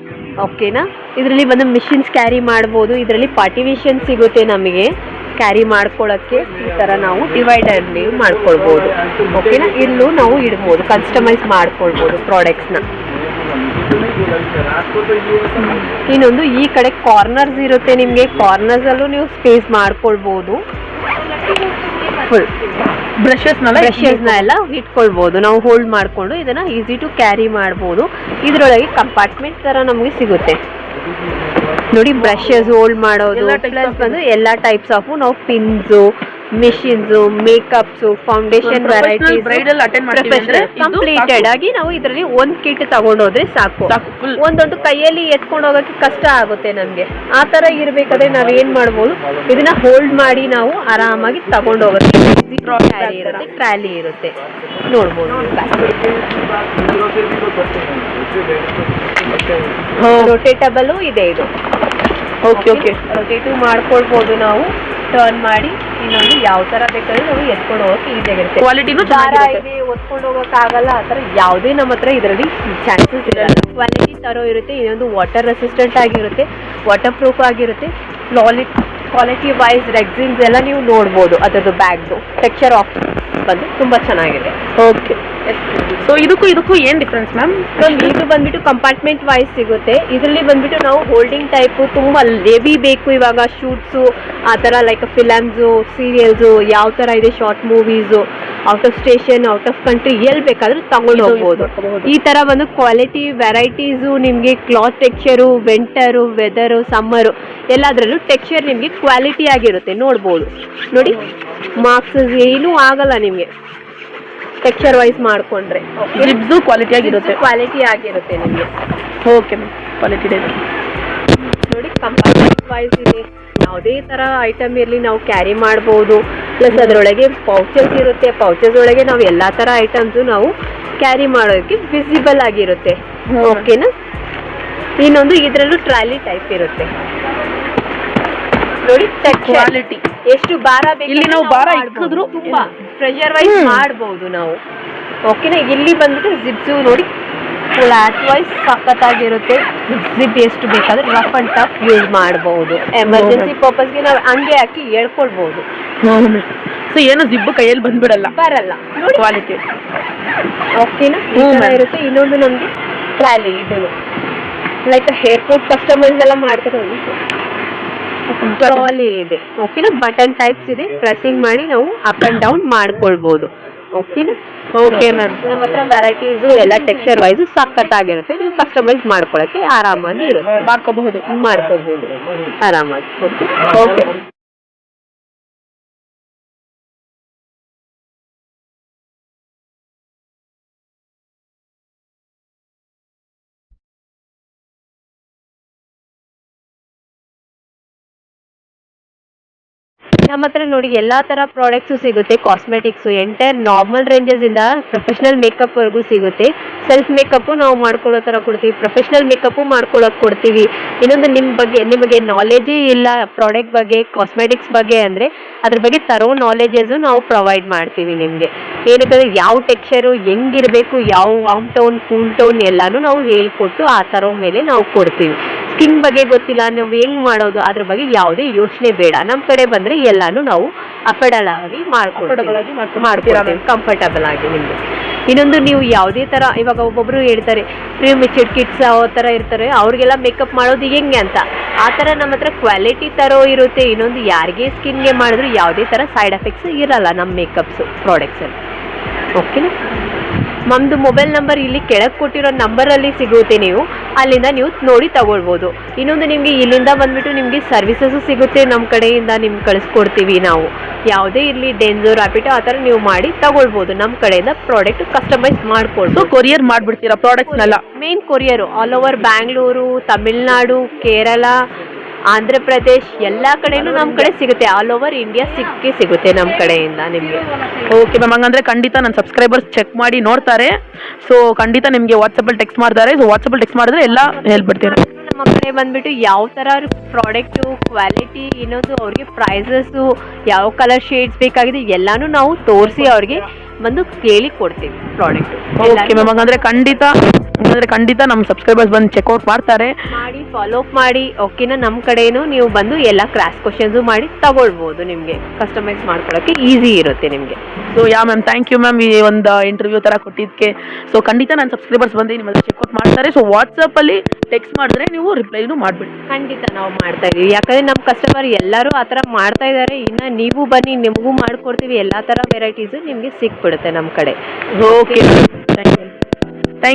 ಓಕೆನಾ. ಇದರಲ್ಲಿ ಬಂದು ಮಿಷಿನ್ಸ್ ಕ್ಯಾರಿ ಮಾಡ್ಬೋದು. ಇದರಲ್ಲಿ ಪಾರ್ಟಿವೇಷನ್ ಸಿಗುತ್ತೆ ನಮಗೆ ಕ್ಯಾರಿ ಮಾಡ್ಕೊಳ್ಳೋಕ್ಕೆ. ಈ ಥರ ನಾವು ಡಿವೈಡರ್ ನೀವು ಮಾಡ್ಕೊಳ್ಬೋದು. ಓಕೆನಾ. ಇಲ್ಲೂ ನಾವು ಇಡ್ಬೋದು, ಕಸ್ಟಮೈಸ್ ಮಾಡ್ಕೊಳ್ಬೋದು ಪ್ರಾಡಕ್ಟ್ಸ್ನ. ಇನ್ನೊಂದು ಈ ಕಡೆ ಕಾರ್ನರ್ಸ್ ಇರುತ್ತೆ ನಿಮಗೆ. ಕಾರ್ನರ್ಸಲ್ಲೂ ನೀವು ಸ್ಪೇಸ್ ಮಾಡ್ಕೊಳ್ಬೋದು. ಫುಲ್ ಬ್ರಷಸ್ನ ಎಲ್ಲ ಇಟ್ಕೊಳ್ಬೋದು. ನಾವು ಹೋಲ್ಡ್ ಮಾಡಿಕೊಂಡು ಇದನ್ನ ಈಸಿ ಟು ಕ್ಯಾರಿ ಮಾಡ್ಬೋದು. ಇದರೊಳಗೆ ಕಂಪಾರ್ಟ್ಮೆಂಟ್ ತರ ನಮಗೆ ಸಿಗುತ್ತೆ ನೋಡಿ. ಬ್ರಷಸ್ ಹೋಲ್ಡ್ ಮಾಡೋದು, ಪ್ಲಸ್ ಬಂದು ಎಲ್ಲ ಟೈಪ್ಸ್ ಆಫ್ ನಾವು pins, machines, makeups, foundation varieties, bridal attend ಮಾಡ್ತೀವಿ ಕಂಪ್ಲೀಟೆಡ್ ಆಗಿ ನಾವು ಇದರಲ್ಲಿ ಒಂದು ಕಿಟ್ ತಗೊಂಡೋದ್ರೆ ಸಾಕು. ಒಂದೊಂದು ಕೈಯಲ್ಲಿ ಎತ್ಕೊಂಡು ಹೋಗೋಕ್ಕೆ ಕಷ್ಟ ಆಗುತ್ತೆ ನಮಗೆ. ಆ ಥರ ಇರಬೇಕಾದ್ರೆ ನಾವು ಏನು ಮಾಡ್ಬೋದು, ಇದನ್ನ ಹೋಲ್ಡ್ ಮಾಡಿ ನಾವು ಆರಾಮಾಗಿ ತಗೊಂಡು ಹೋಗೋಕ್ಕೆ ಇರುತ್ತೆ. ಟ್ರಾಲಿ ಇರುತ್ತೆ ನೋಡ್ಬೋದು. ರೊಟೇಟಬಲ್ ಇದೆ ಇದು. Okay okay. ರೊಟೇಟು ಮಾಡ್ಕೊಳ್ಬೋದು ನಾವು. ಟರ್ನ್ ಮಾಡಿ ಇನ್ನೊಂದು ಯಾವ ತರ ಬೇಕಾದ್ರೆ ನಾವು ಎತ್ಕೊಂಡು ಹೋಗಕ್ಕೆ ಈಸಿ ಆಗಿರುತ್ತೆ. ಕ್ವಾಲಿಟಿನೂ ದಾರ ಇದೆ, ಒತ್ಕೊಂಡು ಹೋಗಕ್ಕಾಗಲ್ಲ, ಆ ಥರ ಯಾವುದೇ ನಮ್ಮ ಹತ್ರ ಇದರಲ್ಲಿ ಚಾನ್ಸಸ್ ಇರಲ್ಲ. ಕ್ವಾಲಿಟಿ ತರೋ ಇರುತ್ತೆ. ಇನ್ನೊಂದು ವಾಟರ್ ರೆಸಿಸ್ಟೆಂಟ್ ಆಗಿರುತ್ತೆ, ವಾಟರ್ ಪ್ರೂಫ್ ಆಗಿರುತ್ತೆ. ಕ್ವಾಲಿಟಿ ವೈಸ್ ರೆಕ್ಸಿನ್ಸ್ ಎಲ್ಲ ನೀವು ನೋಡ್ಬೋದು. ಅದರದ್ದು ಬ್ಯಾಗ್ದು ಟೆಕ್ಸ್ಚರ್ ಆಫ್ ಬಂದು ತುಂಬ ಚೆನ್ನಾಗಿದೆ. ಓಕೆ. ಸೊ ಇದಕ್ಕೂ ಏನು ಡಿಫ್ರೆನ್ಸ್ ಮ್ಯಾಮ್? ಇದು ಬಂದ್ಬಿಟ್ಟು ಕಂಪಾರ್ಟ್ಮೆಂಟ್ ವೈಸ್ ಸಿಗುತ್ತೆ. ಇದರಲ್ಲಿ ಬಂದ್ಬಿಟ್ಟು ನಾವು ಹೋಲ್ಡಿಂಗ್ ಟೈಪು ತುಂಬ ಹೆವಿ ಬೇಕು ಇವಾಗ ಶೂಟ್ಸು ಆ ಥರ, ಲೈಕ್ ಫಿಲಮ್ಸು, ಸೀರಿಯಲ್ಸು, ಯಾವ ಥರ ಇದೆ, short movies, out of station, out of country ಎಲ್ಲಿ ಬೇಕಾದರೂ ತಗೊಂಡು ಹೋಗ್ಬೋದು. ಈ ಥರ ಬಂದು ಕ್ವಾಲಿಟಿ ವೆರೈಟೀಸು ನಿಮಗೆ ಕ್ಲಾತ್ ಟೆಕ್ಸ್ಚರು, ವಿಂಟರು, ವೆದರು, ಸಮ್ಮರು ಎಲ್ಲದರಲ್ಲೂ ಟೆಕ್ಸ್ಚರ್ ನಿಮಗೆ ಕ್ವಾಲಿಟಿ ಆಗಿರುತ್ತೆ. ನೋಡ್ಬೋದು ನೋಡಿ, ಮಾರ್ಕ್ಸ್ ಏನೂ ಆಗಲ್ಲ ನಿಮಗೆ ಟೆಕ್ಸ್ಚರ್ ವೈಸ್ ಮಾಡಿಕೊಂಡ್ರೆ. ಜಿಪ್ಸು ಕ್ವಾಲಿಟಿ ಆಗಿರುತ್ತೆ ನಿಮಗೆ. ಓಕೆ ಮ್ಯಾಮ್, ಕ್ವಾಲಿಟಿ ಇದೆ ನೋಡಿ. ಕಂಪಾರ್ಟ್ಮೆಂಟ್ ವೈಸ್ ಇದೆ. ಯಾವುದೇ ಥರ ಐಟಮ್ ಇರಲಿ ನಾವು ಕ್ಯಾರಿ ಮಾಡ್ಬೋದು. ಪ್ಲಸ್ ಅದರೊಳಗೆ ಪೌಚಸ್ ಇರುತ್ತೆ. ಪೌಚಸ್ ಒಳಗೆ ನಾವು ಎಲ್ಲ ಥರ ಐಟಮ್ಸು ನಾವು ಕ್ಯಾರಿ ಮಾಡೋದಕ್ಕೆ ವಿಸಿಬಲ್ ಆಗಿರುತ್ತೆ. ಓಕೆನಾ. ಇನ್ನೊಂದು ಇದರಲ್ಲೂ ಟ್ರಾಲಿ ಟೈಪ್ ಇರುತ್ತೆ ನೋಡಿ. ಕ್ವಾಲಿಟಿ ಎಷ್ಟು ಭಾರ ಬೇಕು ಇಲ್ಲಿ ನಾವು ಭಾರ ಇಕ್ಕಿದ್ರು ತುಂಬಾ ಪ್ರೆಷರ್ ವೈಸ್ ಮಾಡ್ಬೋದು ನಾವು. ಓಕೆನಾ. ಇಲ್ಲಿ ಬಂದ್ಬಿಟ್ಟು ಜಿಪ್ಸು ನೋಡಿ, ಫ್ಲಾಟ್ ವೈಸ್ ಸಖತ್ತಾಗಿರುತ್ತೆ. ಜಿಪ್ ಎಷ್ಟು ಬೇಕಾದ್ರೆ ರಫ್ ಅಂಡ್ ಟಫ್ ಯೂಸ್ ಮಾಡ್ಬೋದು. ಎಮರ್ಜೆನ್ಸಿ ಪರ್ಪಸ್ಗೆ ನಾವು ಹಂಗೆ ಹಾಕಿ ಹೇಳ್ಕೊಳ್ಬೋದು. ಸೊ ಏನು ಜಿಬ್ಬು ಕೈಯಲ್ಲಿ ಬರಲ್ಲ ನೋಡಿ ಕ್ವಾಲಿಟಿ. ಓಕೆನಾ. ಇರುತ್ತೆ. ಇನ್ನೊಂದು ನಮಗೆ ಟ್ರಾಲಿ, ಇದು ಲೈಕ್ ಏರ್ಪೋರ್ಟ್ ಕಸ್ಟಮರ್ಸ್ ಎಲ್ಲ ಮಾಡ್ತಾರೆ. ಟ್ರಾಲಿ ಇದೆ. ಓಕೆನಾ. ಬಟನ್ ಟೈಪ್ಸ್ ಇದೆ. ಪ್ರೆಸ್ಸಿಂಗ್ ಮಾಡಿ ನಾವು ಅಪ್ ಅಂಡ್ ಡೌನ್ ಮಾಡ್ಕೊಳ್ಬೋದು. ಓಕೆನಾ. Okay ma'am. ನಮ್ಮ ಹತ್ರ ವೆರೈಟೀಸು ಎಲ್ಲ ಟೆಕ್ಸ್ಚರ್ ವೈಸು ಸಖತ್ತಾಗಿರುತ್ತೆ. ನೀವು ಕಸ್ಟಮೈಸ್ ಮಾಡ್ಕೊಳ್ಳೋಕ್ಕೆ ಆರಾಮಾಗಿ ಇರುತ್ತೆ. ಮಾಡ್ಕೋಬಹುದು ಆರಾಮಾಗಿ. ಓಕೆ. ನಮ್ಮ ಹತ್ರ ನೋಡಿ ಎಲ್ಲ ಥರ ಪ್ರಾಡಕ್ಟ್ಸು ಸಿಗುತ್ತೆ. ಕಾಸ್ಮೆಟಿಕ್ಸು ಎಂಟೈರ್ ನಾರ್ಮಲ್ ರೇಂಜಸಿಂದ ಪ್ರೊಫೆಷ್ನಲ್ ಮೇಕಪ್ವರೆಗೂ ಸಿಗುತ್ತೆ. ಸೆಲ್ಫ್ ಮೇಕಪ್ಪು ನಾವು ಮಾಡ್ಕೊಳ್ಳೋ ಥರ ಕೊಡ್ತೀವಿ, ಪ್ರೊಫೆಷ್ನಲ್ ಮೇಕಪ್ಪು ಮಾಡ್ಕೊಳ್ಳೋಕೆ ಕೊಡ್ತೀವಿ. ಇನ್ನೊಂದು ನಿಮಗೆ ನಾಲೆಜೇ ಇಲ್ಲ ಪ್ರಾಡಕ್ಟ್ ಬಗ್ಗೆ, ಕಾಸ್ಮೆಟಿಕ್ಸ್ ಬಗ್ಗೆ ಅಂದರೆ ಅದ್ರ ಬಗ್ಗೆ ತರೋ ನಾಲೆಜಸ್ಸು ನಾವು ಪ್ರೊವೈಡ್ ಮಾಡ್ತೀವಿ ನಿಮಗೆ. ಏನಕ್ಕಂದರೆ ಯಾವ ಟೆಕ್ಸ್ಚರು ಹೆಂಗಿರಬೇಕು, ಯಾವ ವಾಮ್ ಟೋನ್, ಕೂಲ್ ಟೋನ್ ಎಲ್ಲನೂ ನಾವು ಹೇಳ್ಕೊಟ್ಟು ಆ ಥರ ಮೇಲೆ ನಾವು ಕೊಡ್ತೀವಿ. ಸ್ಕಿನ್ ಬಗ್ಗೆ ಗೊತ್ತಿಲ್ಲ, ನಾವು ಹೆಂಗೆ ಮಾಡೋದು ಅದ್ರ ಬಗ್ಗೆ ಯಾವುದೇ ಯೋಚನೆ ಬೇಡ. ನಮ್ಮ ಕಡೆ ಬಂದರೆ ಎಲ್ಲನೂ ನಾವು ಅಫೋರ್ಡಬಲ್ ಆಗಿ ಮಾಡ್ಕೊಡ್ತೀವಿ, ಕಂಫರ್ಟಬಲ್ ಆಗಿ ನಿಮಗೆ. ಇನ್ನೊಂದು ನೀವು ಯಾವುದೇ ಥರ ಇವಾಗ ಒಬ್ಬೊಬ್ಬರು ಹೇಳ್ತಾರೆ ಪ್ರೀ ಮೆಚೂರ್ಡ್ ಕಿಡ್ಸ್ ಆ ಥರ ಇರ್ತಾರೆ, ಅವ್ರಿಗೆಲ್ಲ ಮೇಕಪ್ ಮಾಡೋದು ಹೆಂಗೆ ಅಂತ. ಆ ಥರ ನಮ್ಮ ಹತ್ರ ಕ್ವಾಲಿಟಿ ಥರ ಇರುತ್ತೆ. ಇನ್ನೊಂದು ಯಾರಿಗೆ ಸ್ಕಿನ್ಗೆ ಮಾಡಿದ್ರು ಯಾವುದೇ ಥರ ಸೈಡ್ ಎಫೆಕ್ಟ್ಸ್ ಇರಲ್ಲ ನಮ್ಮ ಮೇಕಪ್ಸು ಪ್ರಾಡಕ್ಟ್ಸಲ್ಲಿ. ಓಕೆನಾ? ನಮ್ಮದು ಮೊಬೈಲ್ ನಂಬರ್ ಇಲ್ಲಿ ಕೆಳಗೆ ಕೊಟ್ಟಿರೋ ನಂಬರಲ್ಲಿ ಸಿಗುತ್ತೆ, ನೀವು ಅಲ್ಲಿಂದ ನೀವು ನೋಡಿ ತಗೊಳ್ಬೋದು. ಇನ್ನೊಂದು ನಿಮಗೆ ಇಲ್ಲಿಂದ ಬಂದುಬಿಟ್ಟು ನಿಮಗೆ ಸರ್ವಿಸಸ್ಸು ಸಿಗುತ್ತೆ, ನಮ್ಮ ಕಡೆಯಿಂದ ನಿಮ್ಗೆ ಕಳಿಸ್ಕೊಡ್ತೀವಿ ನಾವು. ಯಾವುದೇ ಇರಲಿ ಡೆನ್ಸೋ ರ್ಯಾಪಿಡೋ ಆ ಥರ ನೀವು ಮಾಡಿ ತಗೊಳ್ಬೋದು. ನಮ್ಮ ಕಡೆಯಿಂದ ಪ್ರಾಡಕ್ಟ್ ಕಸ್ಟಮೈಸ್ ಮಾಡಿಕೊಡ್ಬೋದು. ಕೊರಿಯರ್ ಮಾಡಿಬಿಡ್ತೀರಾ ಪ್ರಾಡಕ್ಟ್ಸ್ನೆಲ್ಲ? Main courier all over Bangalore, Tamil Nadu, Kerala, Andhra Pradesh ಎಲ್ಲ ಕಡೆನೂ ನಮ್ಮ ಕಡೆ ಸಿಗುತ್ತೆ. ಆಲ್ ಓವರ್ ಇಂಡಿಯಾ ಸಿಗುತ್ತೆ ನಮ್ಮ ಕಡೆಯಿಂದ ನಿಮಗೆ. ಓಕೆ ಮ್ಯಾಮ್, ಹಂಗಂದ್ರೆ ಖಂಡಿತ ನನ್ನ ಸಬ್ಸ್ಕ್ರೈಬರ್ಸ್ ಚೆಕ್ ಮಾಡಿ ನೋಡ್ತಾರೆ. ಸೊ ಖಂಡಿತ ನಿಮಗೆ ವಾಟ್ಸಪ್ಪಲ್ಲಿ ಟೆಕ್ಸ್ಟ್ ಮಾಡ್ತಾರೆ. ಸೊ ವಾಟ್ಸಪ್ಪಲ್ಲಿ ಟೆಕ್ಸ್ಟ್ ಮಾಡಿದ್ರೆ ಎಲ್ಲ ಹೇಳ್ಬಿಡ್ತೀರಾ. ನಮ್ಮ ಕಡೆ ಬಂದುಬಿಟ್ಟು ಯಾವ ಥರ ಪ್ರಾಡಕ್ಟು ಕ್ವಾಲಿಟಿ, ಇನ್ನೊಂದು ಅವ್ರಿಗೆ ಪ್ರೈಸಸ್ಸು, ಯಾವ ಕಲರ್ ಶೇಡ್ಸ್ ಬೇಕಾಗಿದೆ ಎಲ್ಲನೂ ನಾವು ತೋರಿಸಿ ಅವ್ರಿಗೆ ಬಂದು ಕೇಳಿ ಕೊಡ್ತೀವಿ ಪ್ರಾಡಕ್ಟು. ಓಕೆ ಮ್ಯಾಮ್, ಹಂಗಂದ್ರೆ ಖಂಡಿತ ನಮ್ಮ ಸಬ್ಸ್ಕ್ರೈಬರ್ಸ್ ಬಂದು ಚೆಕ್ಔಟ್ ಮಾಡ್ತಾರೆ, ಮಾಡಿ ಫಾಲೋ ಅಪ್ ಮಾಡಿ. ಓಕೆನಾ? ನಮ್ಮ ಕಡೆನೂ ನೀವು ಬಂದು ಎಲ್ಲ ಕ್ರಾಸ್ ಕ್ವಶನ್ಸು ಮಾಡಿ ತಗೊಳ್ಬೋದು. ನಿಮಗೆ ಕಸ್ಟಮೈಸ್ ಮಾಡ್ಕೊಳ್ಳೋಕ್ಕೆ ಈಸಿ ಇರುತ್ತೆ ನಿಮಗೆ. So ma'am, thank you ma'am, ಈ ಒಂದು ಇಂಟರ್ವ್ಯೂ ಥರ ಕೊಟ್ಟಿದ್ದಕ್ಕೆ. ಸೊ ಖಂಡಿತ ನನ್ನ ಸಬ್ಸ್ಕ್ರೈಬರ್ಸ್ ಬಂದು ನಿಮ್ಮಲ್ಲಿ ಚೆಕ್ಔಟ್ ಮಾಡ್ತಾರೆ. ಸೊ ವಾಟ್ಸಪ್ಪಲ್ಲಿ ಟೆಕ್ಸ್ಟ್ ಮಾಡಿದ್ರೆ ನೀವು ರಿಪ್ಲೈನು ಮಾಡಿಬಿಡಿ. ಖಂಡಿತ ನಾವು ಮಾಡ್ತಾ ಇದೀವಿ, ಯಾಕಂದರೆ ನಮ್ಮ ಕಸ್ಟಮರ್ ಎಲ್ಲರೂ ಆ ಥರ ಮಾಡ್ತಾ ಇದ್ದಾರೆ. ಇನ್ನು ನೀವು ಬನ್ನಿ, ನಿಮಗೂ ಮಾಡಿಕೊಡ್ತೀವಿ. ಎಲ್ಲ ಥರ ವೆರೈಟೀಸು ನಿಮಗೆ ಸಿಕ್ಬಿಡುತ್ತೆ ನಮ್ಮ ಕಡೆ. Okay, thank you.